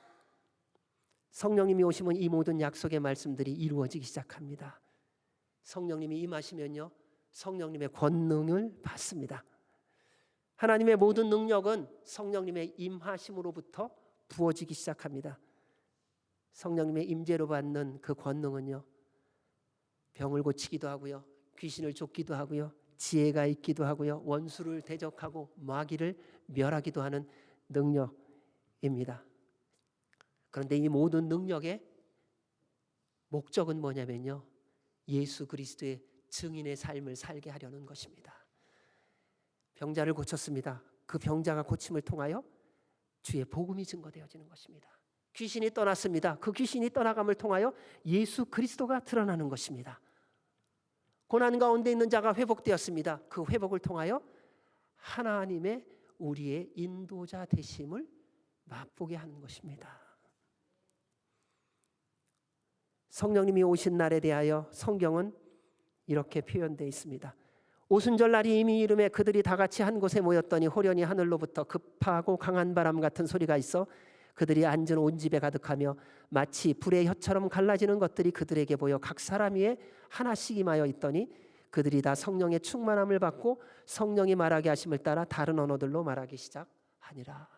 성령님이 오시면 이 모든 약속의 말씀들이 이루어지기 시작합니다. 성령님이 임하시면요, 성령님의 권능을 받습니다. 하나님의 모든 능력은 성령님의 임하심으로부터 부어지기 시작합니다. 성령님의 임재로 받는 그 권능은요, 병을 고치기도 하고요, 귀신을 쫓기도 하고요, 지혜가 있기도 하고요, 원수를 대적하고 마귀를 멸하기도 하는 능력입니다. 그런데 이 모든 능력의 목적은 뭐냐면요, 예수 그리스도의 증인의 삶을 살게 하려는 것입니다. 병자를 고쳤습니다. 그 병자가 고침을 통하여 주의 복음이 증거되어지는 것입니다. 귀신이 떠났습니다. 그 귀신이 떠나감을 통하여 예수 그리스도가 드러나는 것입니다. 고난 가운데 있는 자가 회복되었습니다. 그 회복을 통하여 하나님의 우리의 인도자 되심을 맛보게 하는 것입니다. 성령님이 오신 날에 대하여 성경은 이렇게 표현되어 있습니다. 오순절 날이 이미 이름에 그들이 다 같이 한 곳에 모였더니 호련히 하늘로부터 급하고 강한 바람 같은 소리가 있어 그들이 앉은 온 집에 가득하며 마치 불의 혀처럼 갈라지는 것들이 그들에게 보여 각 사람 위에 하나씩 임하여 있더니 그들이 다 성령의 충만함을 받고 성령이 말하게 하심을 따라 다른 언어들로 말하기 시작하니라.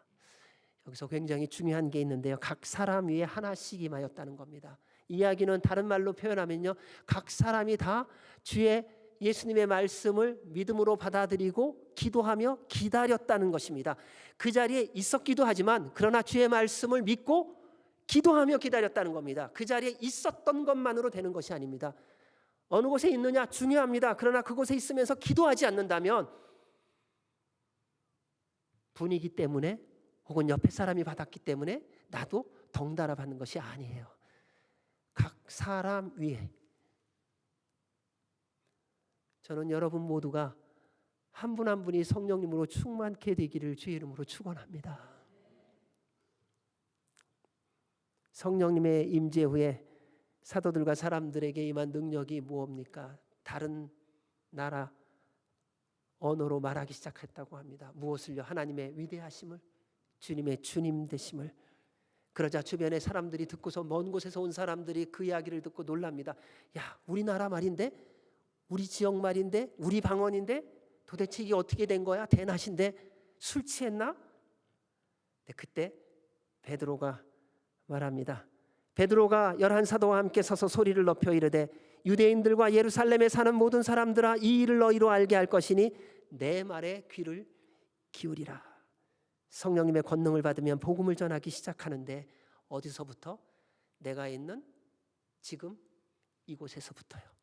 여기서 굉장히 중요한 게 있는데요. 각 사람 위에 하나씩 임하였다는 겁니다. 이야기는 다른 말로 표현하면요, 각 사람이 다 주의 예수님의 말씀을 믿음으로 받아들이고 기도하며 기다렸다는 것입니다. 그 자리에 있었기도 하지만 그러나 주의 말씀을 믿고 기도하며 기다렸다는 겁니다. 그 자리에 있었던 것만으로 되는 것이 아닙니다. 어느 곳에 있느냐 중요합니다. 그러나 그곳에 있으면서 기도하지 않는다면 분위기 때문에 혹은 옆에 사람이 받았기 때문에 나도 덩달아 받는 것이 아니에요. 각 사람 위에. 저는 여러분 모두가 한 분 한 분이 성령님으로 충만케 되기를 주의 이름으로 축원합니다. 성령님의 임재 후에 사도들과 사람들에게 임한 능력이 무엇입니까? 다른 나라 언어로 말하기 시작했다고 합니다. 무엇을요? 하나님의 위대하심을, 주님의 주님 되심을. 그러자 주변의 사람들이 듣고서 먼 곳에서 온 사람들이 그 이야기를 듣고 놀랍니다. 야, 우리나라 말인데, 우리 지역 말인데, 우리 방언인데 도대체 이게 어떻게 된 거야? 대낮인데 술 취했나? 네, 그때 베드로가 말합니다. 베드로가 11사도와 함께 서서 소리를 높여 이르되 유대인들과 예루살렘에 사는 모든 사람들아, 이 일을 너희로 알게 할 것이니 내 말에 귀를 기울이라. 성령님의 권능을 받으면 복음을 전하기 시작하는데 어디서부터? 내가 있는 지금 이곳에서부터요.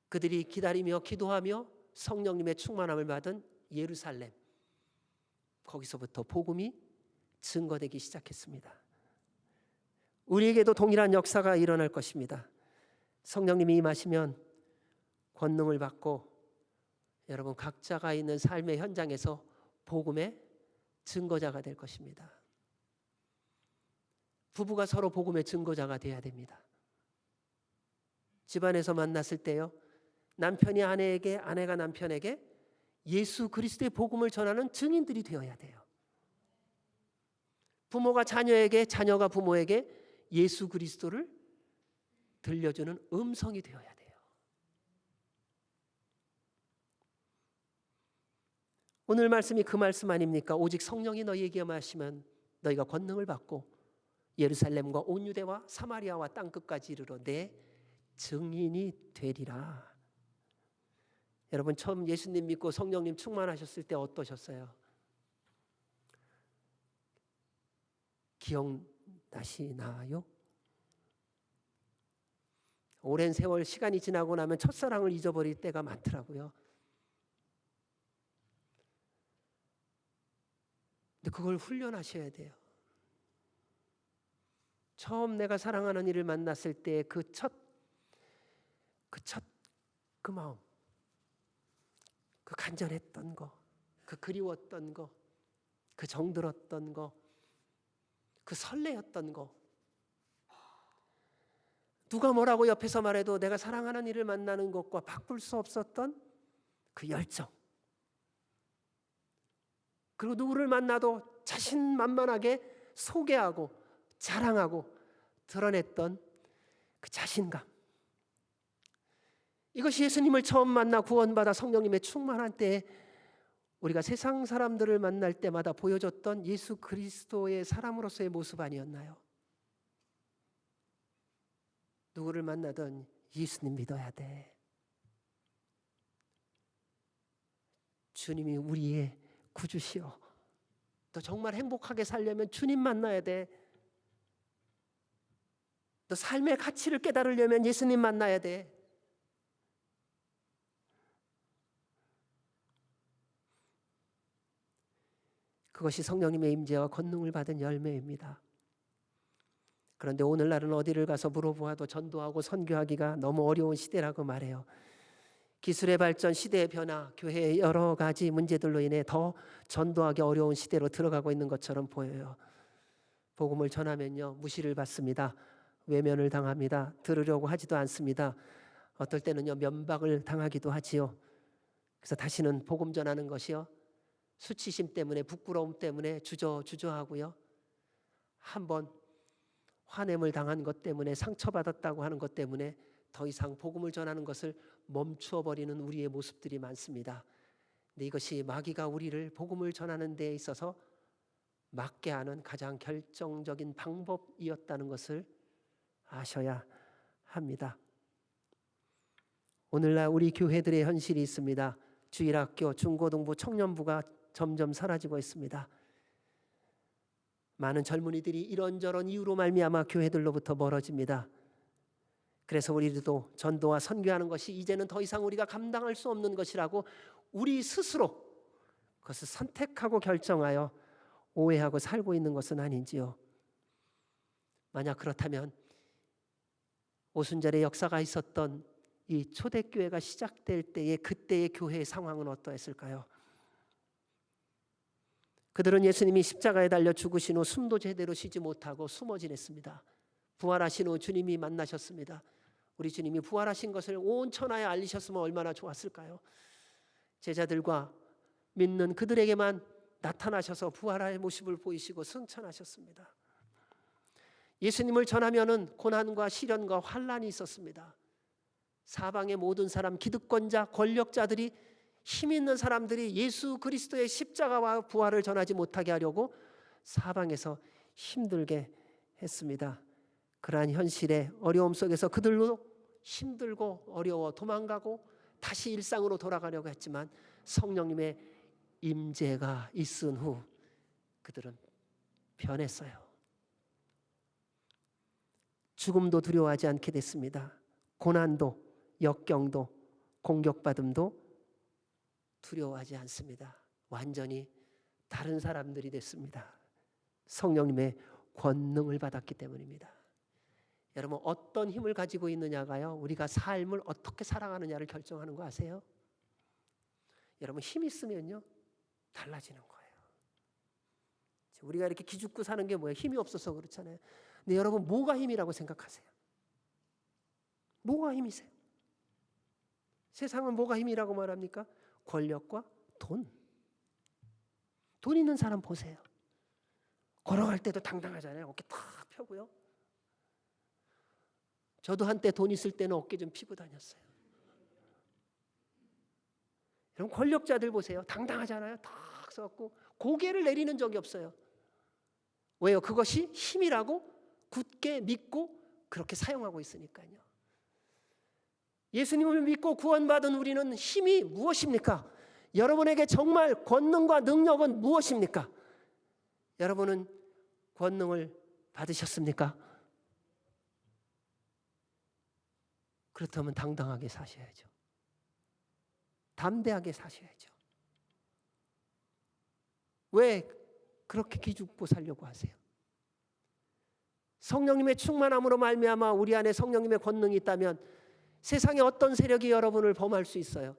그들이 기다리며 기도하며 성령님의 충만함을 받은 예루살렘, 거기서부터 복음이 증거되기 시작했습니다. 우리에게도 동일한 역사가 일어날 것입니다. 성령님이 임하시면 권능을 받고 여러분 각자가 있는 삶의 현장에서 복음의 증거자가 될 것입니다. 부부가 서로 복음의 증거자가 되어야 됩니다. 집안에서 만났을 때요, 남편이 아내에게, 아내가 남편에게 예수 그리스도의 복음을 전하는 증인들이 되어야 돼요. 부모가 자녀에게, 자녀가 부모에게 예수 그리스도를 들려주는 음성이 되어야 돼요. 오늘 말씀이 그 말씀 아닙니까? 오직 성령이 너희에게 임하시면 너희가 권능을 받고 예루살렘과 온 유대와 사마리아와 땅끝까지 이르러 내 증인이 되리라. 여러분 처음 예수님 믿고 성령님 충만하셨을 때 어떠셨어요? 기억나시나요? 오랜 세월 시간이 지나고 나면 첫사랑을 잊어버릴 때가 많더라고요. 근데 그걸 훈련하셔야 돼요. 처음 내가 사랑하는 이를 만났을 때 그 마음, 그 간절했던 거, 그 그리웠던 거, 그 정들었던 거, 그 설레었던 거. 누가 뭐라고 옆에서 말해도 내가 사랑하는 이를 만나는 것과 바꿀 수 없었던 그 열정. 그리고 누구를 만나도 자신만만하게 소개하고 자랑하고 드러냈던 그 자신감. 이것이 예수님을 처음 만나 구원받아 성령님의 충만한 때에 우리가 세상 사람들을 만날 때마다 보여줬던 예수 그리스도의 사람으로서의 모습 아니었나요? 누구를 만나든 예수님 믿어야 돼. 주님이 우리의 구주시오. 너 정말 행복하게 살려면 주님 만나야 돼. 너 삶의 가치를 깨달으려면 예수님 만나야 돼. 그것이 성령님의 임재와 권능을 받은 열매입니다. 그런데 오늘날은 어디를 가서 물어보아도 전도하고 선교하기가 너무 어려운 시대라고 말해요. 기술의 발전, 시대의 변화, 교회의 여러 가지 문제들로 인해 더 전도하기 어려운 시대로 들어가고 있는 것처럼 보여요. 복음을 전하면요, 무시를 받습니다. 외면을 당합니다. 들으려고 하지도 않습니다. 어떨 때는요, 면박을 당하기도 하지요. 그래서 다시는 복음 전하는 것이요, 수치심 때문에, 부끄러움 때문에 주저하고요, 한번 화냄을 당한 것 때문에, 상처받았다고 하는 것 때문에 더 이상 복음을 전하는 것을 멈추어 버리는 우리의 모습들이 많습니다. 근데 이것이 마귀가 우리를 복음을 전하는 데 있어서 막게 하는 가장 결정적인 방법이었다는 것을 아셔야 합니다. 오늘날 우리 교회들의 현실이 있습니다. 주일학교, 중고등부, 청년부가 점점 사라지고 있습니다. 많은 젊은이들이 이런저런 이유로 말미암아 교회들로부터 멀어집니다. 그래서 우리도 전도와 선교하는 것이 이제는 더 이상 우리가 감당할 수 없는 것이라고 우리 스스로 그것을 선택하고 결정하여 오해하고 살고 있는 것은 아닌지요. 만약 그렇다면 오순절의 역사가 있었던 이 초대교회가 시작될 때의 그때의 교회의 상황은 어떠했을까요? 그들은 예수님이 십자가에 달려 죽으신 후 숨도 제대로 쉬지 못하고 숨어 지냈습니다. 부활하신 후 주님이 만나셨습니다. 우리 주님이 부활하신 것을 온 천하에 알리셨으면 얼마나 좋았을까요? 제자들과 믿는 그들에게만 나타나셔서 부활의 모습을 보이시고 승천하셨습니다. 예수님을 전하면은 고난과 시련과 환난이 있었습니다. 사방의 모든 사람, 기득권자, 권력자들이, 힘 있는 사람들이 예수 그리스도의 십자가와 부활을 전하지 못하게 하려고 사방에서 힘들게 했습니다. 그러한 현실의 어려움 속에서 그들도 힘들고 어려워 도망가고 다시 일상으로 돌아가려고 했지만 성령님의 임재가 있은 후 그들은 변했어요. 죽음도 두려워하지 않게 됐습니다. 고난도, 역경도, 공격받음도 두려워하지 않습니다. 완전히 다른 사람들이 됐습니다. 성령님의 권능을 받았기 때문입니다. 여러분, 어떤 힘을 가지고 있느냐가요, 우리가 삶을 어떻게 살아가느냐를 결정하는 거 아세요? 여러분, 힘 있으면요 달라지는 거예요. 우리가 이렇게 기죽고 사는 게 뭐예요? 힘이 없어서 그렇잖아요. 근데 여러분, 뭐가 힘이라고 생각하세요? 뭐가 힘이세요? 세상은 뭐가 힘이라고 말합니까? 권력과 돈. 돈 있는 사람 보세요. 걸어갈 때도 당당하잖아요. 어깨 탁 펴고요. 저도 한때 돈 있을 때는 어깨 좀 피고 다녔어요. 여러분, 권력자들 보세요. 당당하잖아요. 탁 서갖고 고개를 내리는 적이 없어요. 왜요? 그것이 힘이라고 굳게 믿고 그렇게 사용하고 있으니까요. 예수님을 믿고 구원받은 우리는 힘이 무엇입니까? 여러분에게 정말 권능과 능력은 무엇입니까? 여러분은 권능을 받으셨습니까? 그렇다면 당당하게 사셔야죠. 담대하게 사셔야죠. 왜 그렇게 기죽고 살려고 하세요? 성령님의 충만함으로 말미암아 우리 안에 성령님의 권능이 있다면 세상에 어떤 세력이 여러분을 범할 수 있어요?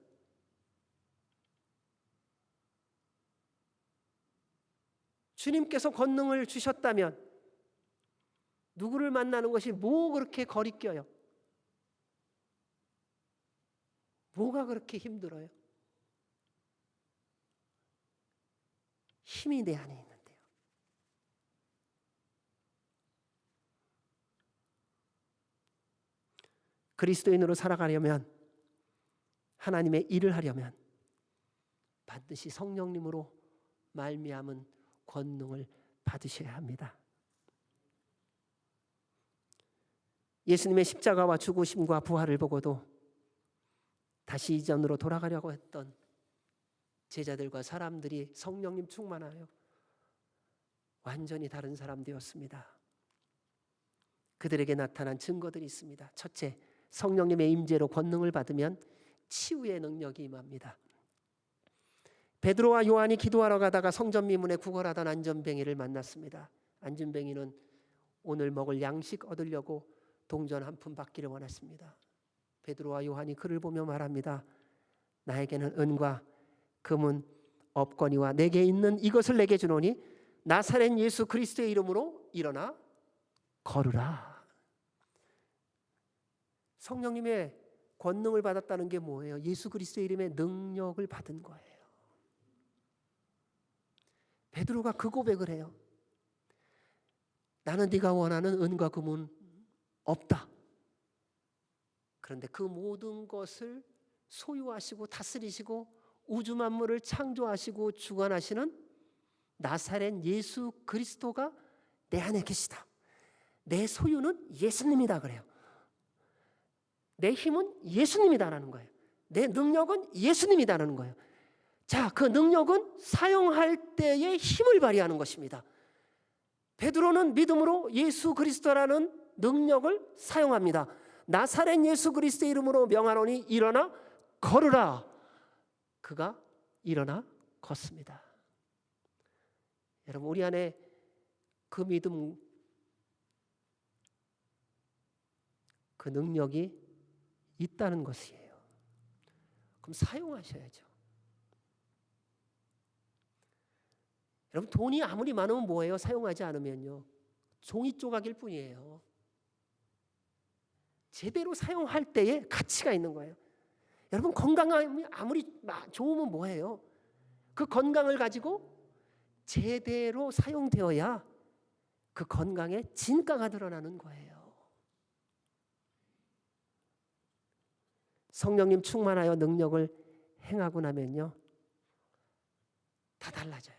주님께서 권능을 주셨다면 누구를 만나는 것이 뭐 그렇게 거리껴요? 뭐가 그렇게 힘들어요? 힘이 내 안에 있는데요. 그리스도인으로 살아가려면, 하나님의 일을 하려면 반드시 성령님으로 말미암은 권능을 받으셔야 합니다. 예수님의 십자가와 죽으심과 부활을 보고도 다시 이전으로 돌아가려고 했던 제자들과 사람들이 성령님 충만하여 완전히 다른 사람 되었습니다. 그들에게 나타난 증거들이 있습니다. 첫째, 성령님의 임재로 권능을 받으면 치유의 능력이 임합니다. 베드로와 요한이 기도하러 가다가 성전 미문에 구걸하던 안전뱅이를 만났습니다. 안전뱅이는 오늘 먹을 양식 얻으려고 동전 한 푼 받기를 원했습니다. 베드로와 요한이 그를 보며 말합니다. 나에게는 은과 금은 없거니와 내게 있는 이것을 내게 주노니 나사렛 예수 그리스도의 이름으로 일어나 걸으라. 성령님의 권능을 받았다는 게 뭐예요? 예수 그리스도의 이름의 능력을 받은 거예요. 베드로가 그 고백을 해요. 나는 네가 원하는 은과 금은 없다. 그런데 그 모든 것을 소유하시고 다스리시고 우주 만물을 창조하시고 주관하시는 나사렛 예수 그리스도가 내 안에 계시다. 내 소유는 예수님이다 그래요. 내 힘은 예수님이다라는 거예요. 내 능력은 예수님이다라는 거예요. 자, 그 능력은 사용할 때의 힘을 발휘하는 것입니다. 베드로는 믿음으로 예수 그리스도라는 능력을 사용합니다. 나사렛 예수 그리스도의 이름으로 명하노니 일어나 걸으라. 그가 일어나 걷습니다. 여러분, 우리 안에 그 믿음, 그 능력이 있다는 것이에요. 그럼 사용하셔야죠. 여러분, 돈이 아무리 많으면 뭐예요? 사용하지 않으면요, 종이 조각일 뿐이에요. 제대로 사용할 때에 가치가 있는 거예요. 여러분, 건강함이 아무리 좋으면 뭐예요? 그 건강을 가지고 제대로 사용되어야 그 건강에 진가가 드러나는 거예요. 성령님 충만하여 능력을 행하고 나면요, 다 달라져요.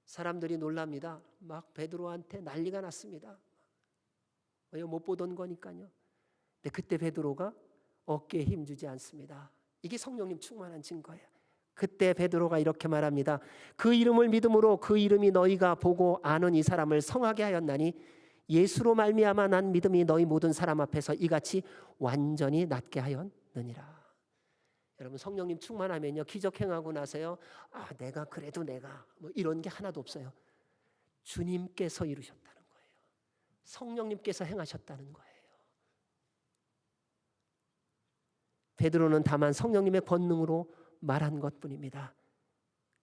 사람들이 놀랍니다. 막 베드로한테 난리가 났습니다. 못 보던 거니까요. 근데 그때 베드로가 어깨에 힘주지 않습니다. 이게 성령님 충만한 증거예요. 그때 베드로가 이렇게 말합니다. 그 이름을 믿음으로 그 이름이 너희가 보고 아는 이 사람을 성하게 하였나니 예수로 말미암아 난 믿음이 너희 모든 사람 앞에서 이같이 완전히 낫게 하였느니라. 여러분, 성령님 충만하면요, 기적 행하고 나서요, 내가 그래도 내가 뭐 이런 게 하나도 없어요. 주님께서 이루셨다는 거예요. 성령님께서 행하셨다는 거예요. 베드로는 다만 성령님의 권능으로 말한 것뿐입니다.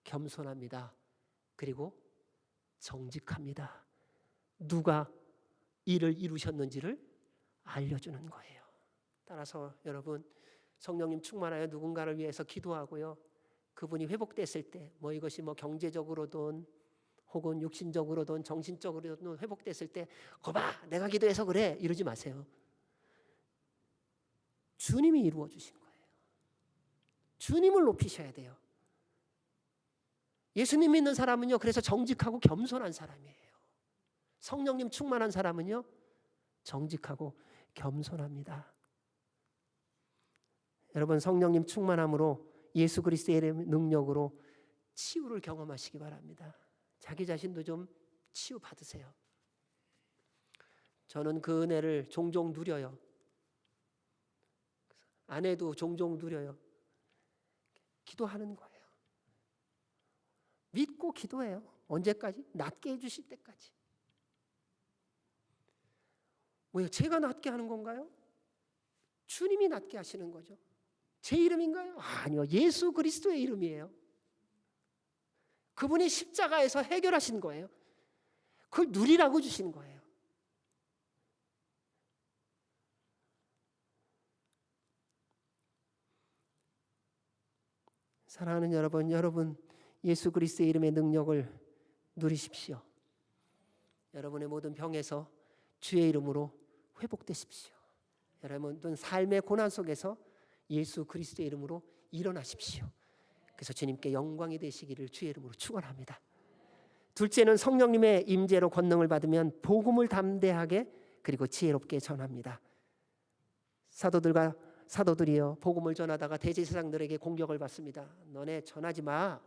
겸손합니다. 그리고 정직합니다. 누가 이를 이루셨는지를 알려주는 거예요. 따라서 여러분, 성령님 충만하여 누군가를 위해서 기도하고요, 그분이 회복됐을 때, 이것이 경제적으로든 혹은 육신적으로든 정신적으로든 회복됐을 때, 거봐 내가 기도해서 그래 이러지 마세요. 주님이 이루어 주신 거예요. 주님을 높이셔야 돼요. 예수님 믿는 사람은요, 그래서 정직하고 겸손한 사람이에요. 성령님 충만한 사람은요, 정직하고 겸손합니다. 여러분, 성령님 충만함으로 예수 그리스도의 능력으로 치유를 경험하시기 바랍니다. 자기 자신도 좀 치유 받으세요. 저는 그 은혜를 종종 누려요. 아내도 종종 누려요. 기도하는 거예요. 믿고 기도해요. 언제까지? 낫게 해주실 때까지. 왜요? 제가 낫게 하는 건가요? 주님이 낫게 하시는 거죠. 제 이름인가요? 아니요. 예수 그리스도의 이름이에요. 그분이 십자가에서 해결하신 거예요. 그걸 누리라고 주신 거예요. 사랑하는 여러분 예수 그리스도의 이름의 능력을 누리십시오. 여러분의 모든 병에서 주의 이름으로 회복되십시오. 여러분은 삶의 고난 속에서 예수 그리스도의 이름으로 일어나십시오. 그래서 주님께 영광이 되시기를 주의 이름으로 축원합니다. 둘째는 성령님의 임재로 권능을 받으면 복음을 담대하게 그리고 지혜롭게 전합니다. 사도들이요, 복음을 전하다가 대제사장들에게 공격을 받습니다. 너네 전하지 마.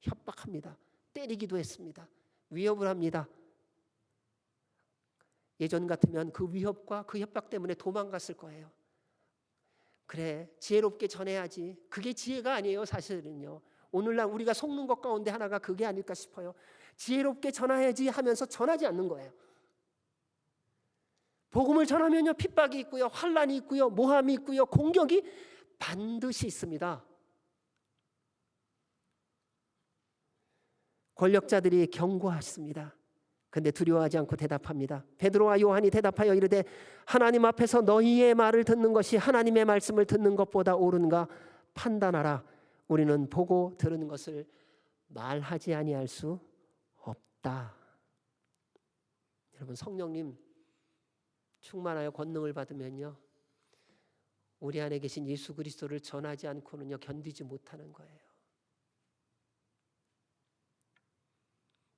협박합니다. 때리기도 했습니다. 위협을 합니다. 예전 같으면 그 위협과 그 협박 때문에 도망갔을 거예요. 그래, 지혜롭게 전해야지. 그게 지혜가 아니에요, 사실은요. 오늘날 우리가 속는 것 가운데 하나가 그게 아닐까 싶어요. 지혜롭게 전해야지 하면서 전하지 않는 거예요. 복음을 전하면요, 핍박이 있고요, 환난이 있고요, 모함이 있고요, 공격이 반드시 있습니다. 권력자들이 경고하십니다. 근데 두려워하지 않고 대답합니다. 베드로와 요한이 대답하여 이르되 하나님 앞에서 너희의 말을 듣는 것이 하나님의 말씀을 듣는 것보다 옳은가 판단하라. 우리는 보고 들은 것을 말하지 아니할 수 없다. 여러분, 성령님 충만하여 권능을 받으면요, 우리 안에 계신 예수 그리스도를 전하지 않고는요 견디지 못하는 거예요.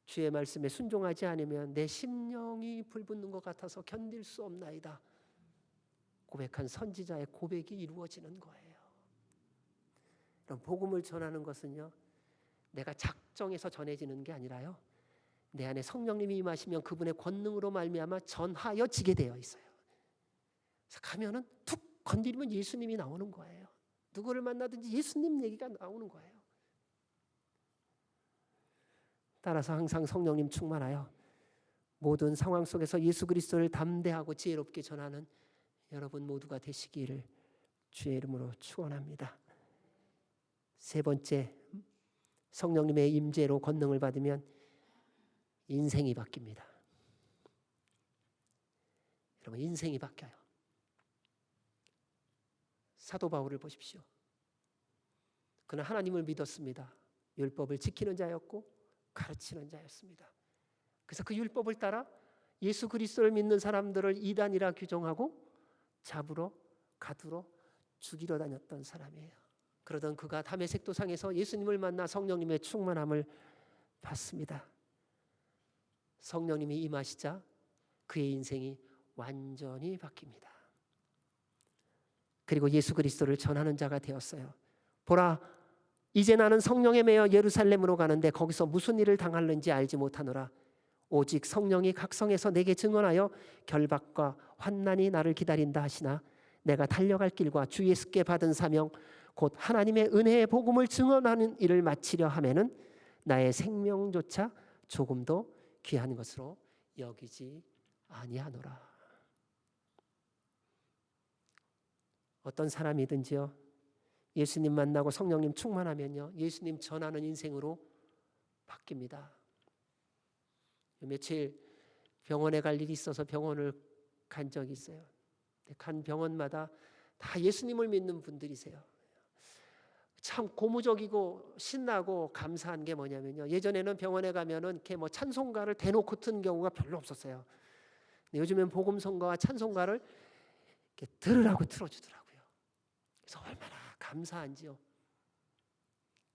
주의 말씀에 순종하지 않으면 내 심령이 불붙는 것 같아서 견딜 수 없나이다 고백한 선지자의 고백이 이루어지는 거예요. 그럼 복음을 전하는 것은요, 내가 작정해서 전해지는 게 아니라요, 내 안에 성령님이 임하시면 그분의 권능으로 말미암아 전하여지게 되어 있어요. 그래서 가면은 툭 건드리면 예수님이 나오는 거예요. 누구를 만나든지 예수님 얘기가 나오는 거예요. 따라서 항상 성령님 충만하여 모든 상황 속에서 예수 그리스도를 담대하고 지혜롭게 전하는 여러분 모두가 되시기를 주의 이름으로 축원합니다. 세 번째, 성령님의 임재로 권능을 받으면 인생이 바뀝니다. 여러분, 인생이 바뀌어요. 사도 바울을 보십시오. 그는 하나님을 믿었습니다. 율법을 지키는 자였고 가르치는 자였습니다. 그래서 그 율법을 따라 예수 그리스도를 믿는 사람들을 이단이라 규정하고 잡으러 가두러 죽이러 다녔던 사람이에요. 그러던 그가 다메섹 도상에서 예수님을 만나 성령님의 충만함을 받습니다. 성령님이 임하시자 그의 인생이 완전히 바뀝니다. 그리고 예수 그리스도를 전하는 자가 되었어요. 보라, 이제 나는 성령에 매여 예루살렘으로 가는데 거기서 무슨 일을 당할는지 알지 못하노라. 오직 성령이 각성해서 내게 증언하여 결박과 환난이 나를 기다린다 하시나 내가 달려갈 길과 주 예수께 받은 사명 곧 하나님의 은혜의 복음을 증언하는 일을 마치려 하면은 나의 생명조차 조금도 귀한 것으로 여기지 아니하노라. 어떤 사람이든지요, 예수님 만나고 성령님 충만하면요, 예수님 전하는 인생으로 바뀝니다. 며칠 병원에 갈 일이 있어서 병원을 간 적이 있어요. 간 병원마다 다 예수님을 믿는 분들이세요. 참 고무적이고 신나고 감사한 게 뭐냐면요, 예전에는 병원에 가면은 이렇게 뭐 찬송가를 대놓고 튼 경우가 별로 없었어요. 근데 요즘엔 복음성가와 찬송가를 이렇게 들으라고 틀어주더라고요. 그래서 얼마나 감사한지요.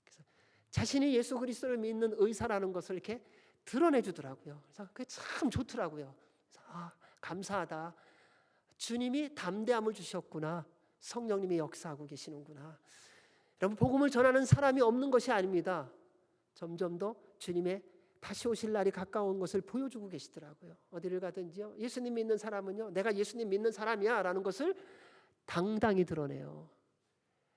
그래서 자신이 예수 그리스도를 믿는 의사라는 것을 이렇게 드러내주더라고요. 그래서 그게 참 좋더라고요. 그래서 감사하다. 주님이 담대함을 주셨구나. 성령님이 역사하고 계시는구나. 여러분, 복음을 전하는 사람이 없는 것이 아닙니다. 점점 더 주님의 다시 오실 날이 가까운 것을 보여주고 계시더라고요. 어디를 가든지요, 예수님 믿는 사람은요, 내가 예수님 믿는 사람이야 라는 것을 당당히 드러내요.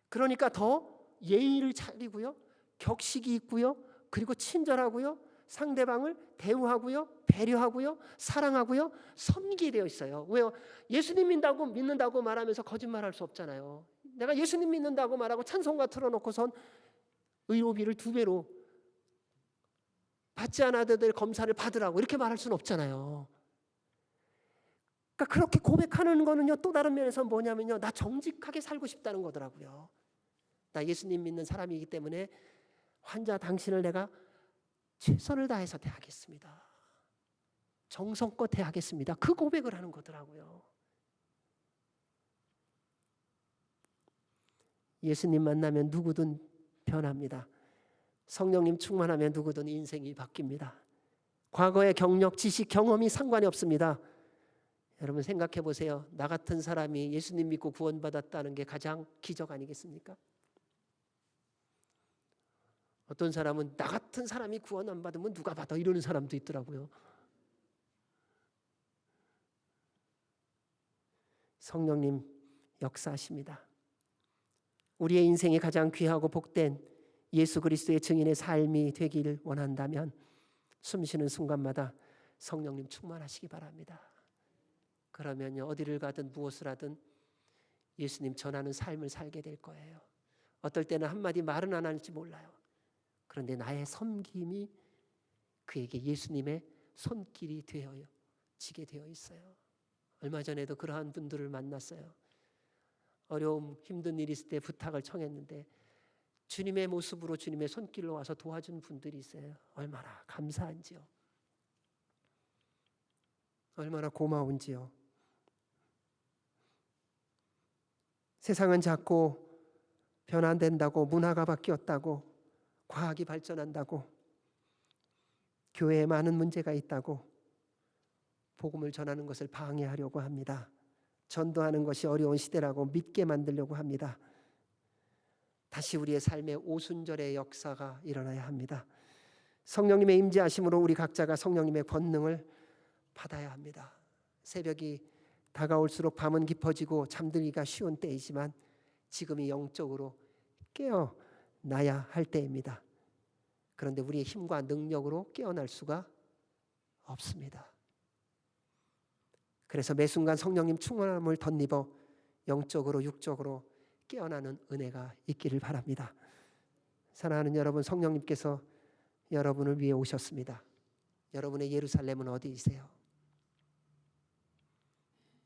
그러니까 더 예의를 차리고요, 격식이 있고요, 그리고 친절하고요, 상대방을 대우하고요, 배려하고요, 사랑하고요, 섬기게 되어 있어요. 왜요? 예수님 믿는다고 말하면서 거짓말할 수 없잖아요. 내가 예수님 믿는다고 말하고 찬송가 틀어놓고선 의료비를 2배로 받지 않아도 될 검사를 받으라고 이렇게 말할 수는 없잖아요. 그러니까 그렇게 고백하는 거는요, 또 다른 면에서 뭐냐면요, 나 정직하게 살고 싶다는 거더라고요. 나 예수님 믿는 사람이기 때문에 환자 당신을 내가 최선을 다해서 대하겠습니다. 정성껏 대하겠습니다. 그 고백을 하는 거더라고요. 예수님 만나면 누구든 변합니다. 성령님 충만하면 누구든 인생이 바뀝니다. 과거의 경력, 지식, 경험이 상관이 없습니다. 여러분 생각해 보세요. 나 같은 사람이 예수님 믿고 구원받았다는 게 가장 기적 아니겠습니까? 어떤 사람은 나 같은 사람이 구원 안 받으면 누가 받아 이러는 사람도 있더라고요. 성령님 역사하십니다. 우리의 인생이 가장 귀하고 복된 예수 그리스도의 증인의 삶이 되기를 원한다면 숨쉬는 순간마다 성령님 충만하시기 바랍니다. 그러면요, 어디를 가든 무엇을 하든 예수님 전하는 삶을 살게 될 거예요. 어떨 때는 한마디 말은 안 할지 몰라요. 그런데 나의 섬김이 그에게 예수님의 손길이 되어지게 되어 있어요. 얼마 전에도 그러한 분들을 만났어요. 어려움, 힘든 일이 있을 때 부탁을 청했는데 주님의 모습으로 주님의 손길로 와서 도와준 분들이 있어요. 얼마나 감사한지요. 얼마나 고마운지요. 세상은 작고 변환된다고, 문화가 바뀌었다고, 과학이 발전한다고, 교회에 많은 문제가 있다고 복음을 전하는 것을 방해하려고 합니다. 전도하는 것이 어려운 시대라고 믿게 만들려고 합니다. 다시 우리의 삶의 오순절의 역사가 일어나야 합니다. 성령님의 임재하심으로 우리 각자가 성령님의 권능을 받아야 합니다. 새벽이 다가올수록 밤은 깊어지고 잠들기가 쉬운 때이지만 지금이 영적으로 깨어나야 할 때입니다. 그런데 우리의 힘과 능력으로 깨어날 수가 없습니다. 그래서 매 순간 성령님 충만함을 덧입어 영적으로 육적으로 깨어나는 은혜가 있기를 바랍니다. 사랑하는 여러분, 성령님께서 여러분을 위해 오셨습니다. 여러분의 예루살렘은 어디이세요?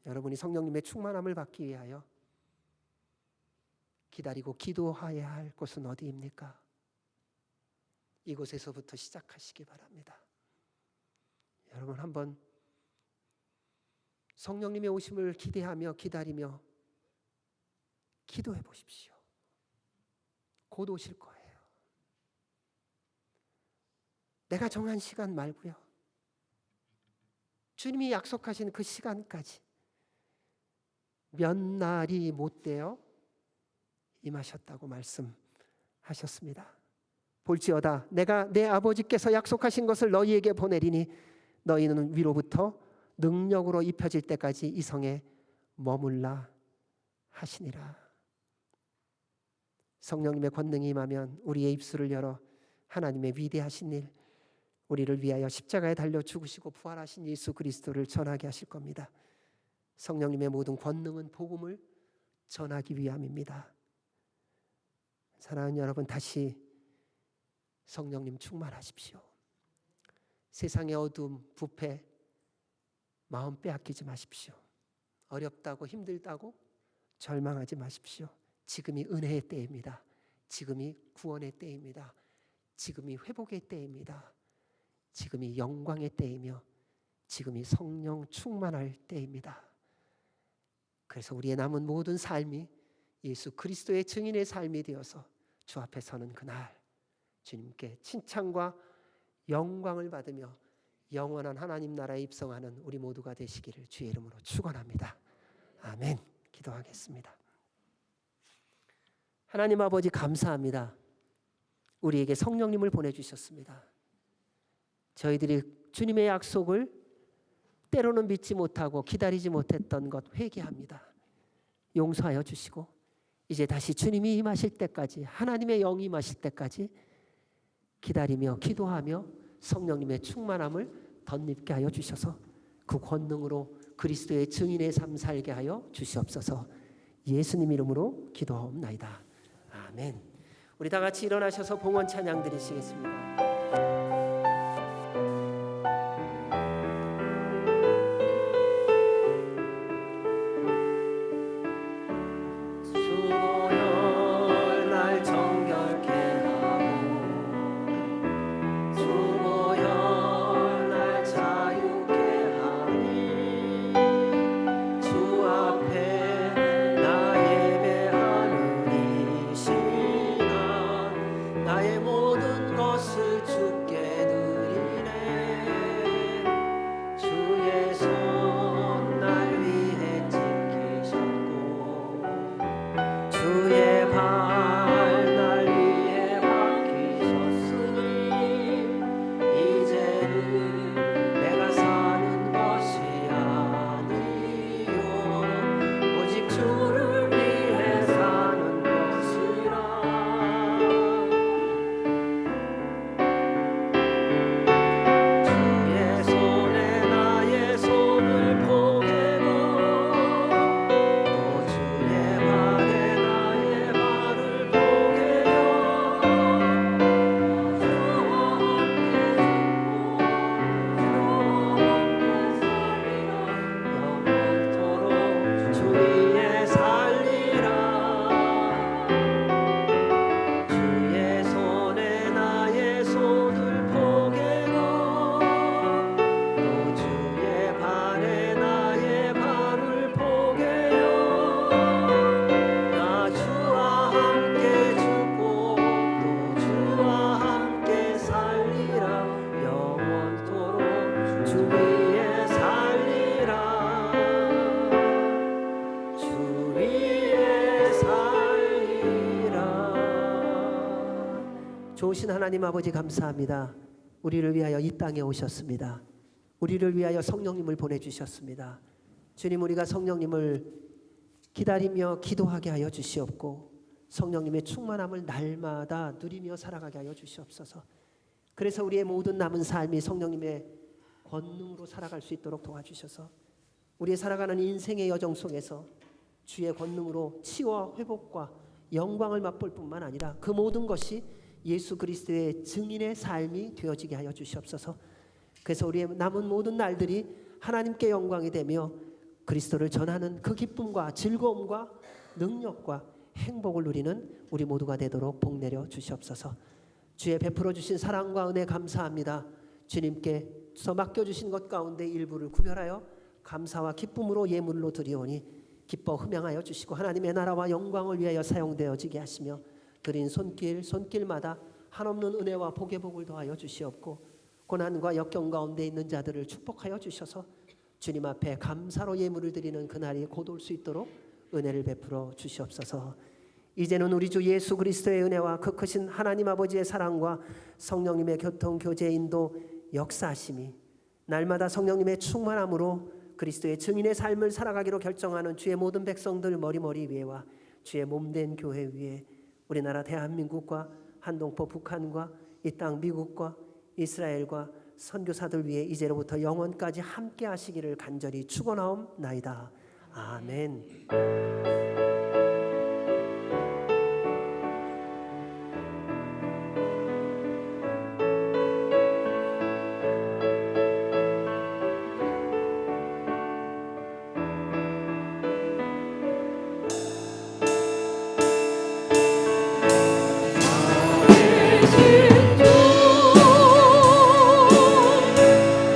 여러분이 성령님의 충만함을 받기 위하여 기다리고 기도해야 할 곳은 어디입니까? 이곳에서부터 시작하시기 바랍니다. 여러분 한번 성령님의 오심을 기대하며 기다리며 기도해 보십시오. 곧 오실 거예요. 내가 정한 시간 말고요. 주님이 약속하신 그 시간까지 몇 날이 못되어 임하셨다고 말씀하셨습니다. 볼지어다 내가 내 아버지께서 약속하신 것을 너희에게 보내리니 너희는 위로부터 능력으로 입혀질 때까지 이 성에 머물라 하시니라. 성령님의 권능이 임하면 우리의 입술을 열어 하나님의 위대하신 일, 우리를 위하여 십자가에 달려 죽으시고 부활하신 예수 그리스도를 전하게 하실 겁니다. 성령님의 모든 권능은 복음을 전하기 위함입니다. 사랑하는 여러분, 다시 성령님 충만하십시오. 세상의 어둠, 부패, 마음 빼앗기지 마십시오. 어렵다고 힘들다고 절망하지 마십시오. 지금이 은혜의 때입니다. 지금이 구원의 때입니다. 지금이 회복의 때입니다. 지금이 영광의 때이며 지금이 성령 충만할 때입니다. 그래서 우리의 남은 모든 삶이 예수 그리스도의 증인의 삶이 되어서 주 앞에 서는 그날 주님께 칭찬과 영광을 받으며 영원한 하나님 나라에 입성하는 우리 모두가 되시기를 주의 이름으로 축원합니다. 아멘. 기도하겠습니다. 하나님 아버지 감사합니다. 우리에게 성령님을 보내주셨습니다. 저희들이 주님의 약속을 때로는 믿지 못하고 기다리지 못했던 것 회개합니다. 용서하여 주시고 이제 다시 주님이 임하실 때까지, 하나님의 영이 임하실 때까지 기다리며 기도하며 성령님의 충만함을 덧입게 하여 주셔서 그 권능으로 그리스도의 증인의 삶 살게 하여 주시옵소서. 예수님 이름으로 기도하옵나이다. 아멘. 우리 다 같이 일어나셔서 봉헌 찬양 드리시겠습니다. 나의 모든 것을 좋으신 하나님 아버지 감사합니다. 우리를 위하여 이 땅에 오셨습니다. 우리를 위하여 성령님을 보내주셨습니다. 주님, 우리가 성령님을 기다리며 기도하게 하여 주시옵고 성령님의 충만함을 날마다 누리며 살아가게 하여 주시옵소서. 그래서 우리의 모든 남은 삶이 성령님의 권능으로 살아갈 수 있도록 도와주셔서 우리의 살아가는 인생의 여정 속에서 주의 권능으로 치유와 회복과 영광을 맛볼 뿐만 아니라 그 모든 것이 예수 그리스도의 증인의 삶이 되어지게 하여 주시옵소서. 그래서 우리의 남은 모든 날들이 하나님께 영광이 되며 그리스도를 전하는 그 기쁨과 즐거움과 능력과 행복을 누리는 우리 모두가 되도록 복 내려 주시옵소서. 주의 베풀어 주신 사랑과 은혜 감사합니다. 주님께서 맡겨주신 것 가운데 일부를 구별하여 감사와 기쁨으로 예물로 드리오니 기뻐 흠양하여 주시고 하나님의 나라와 영광을 위하여 사용되어지게 하시며 드린 손길마다 한없는 은혜와 복의 복을 더하여 주시옵고 고난과 역경 가운데 있는 자들을 축복하여 주셔서 주님 앞에 감사로 예물을 드리는 그날이 곧 올 수 있도록 은혜를 베풀어 주시옵소서. 이제는 우리 주 예수 그리스도의 은혜와 그 크신 하나님 아버지의 사랑과 성령님의 교통 교제 인도 역사하심이 날마다 성령님의 충만함으로 그리스도의 증인의 삶을 살아가기로 결정하는 주의 모든 백성들 머리머리 위에와 주의 몸된 교회 위에 우리나라 대한민국과 한동포 북한과 이 땅 미국과 이스라엘과 선교사들 위해 이제로부터 영원까지 함께 하시기를 간절히 축원하옵나이다. 아멘.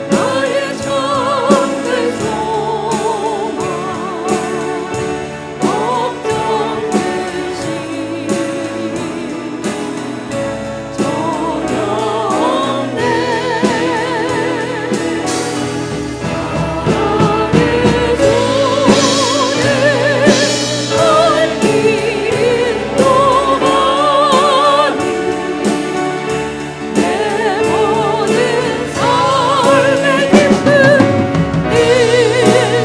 나의 참된 소망 걱정되시 전혀 없네. 사랑의 주님 갈 길은 또 많이 내 모든 삶의 기쁨 이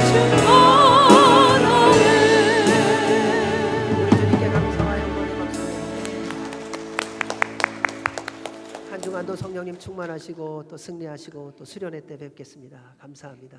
충만하네. 우리 주님께 감사와 영광의 박수. 한 주간도 성령님 충만하시고 또 승리하시고 또 수련회 때 뵙겠습니다. 감사합니다.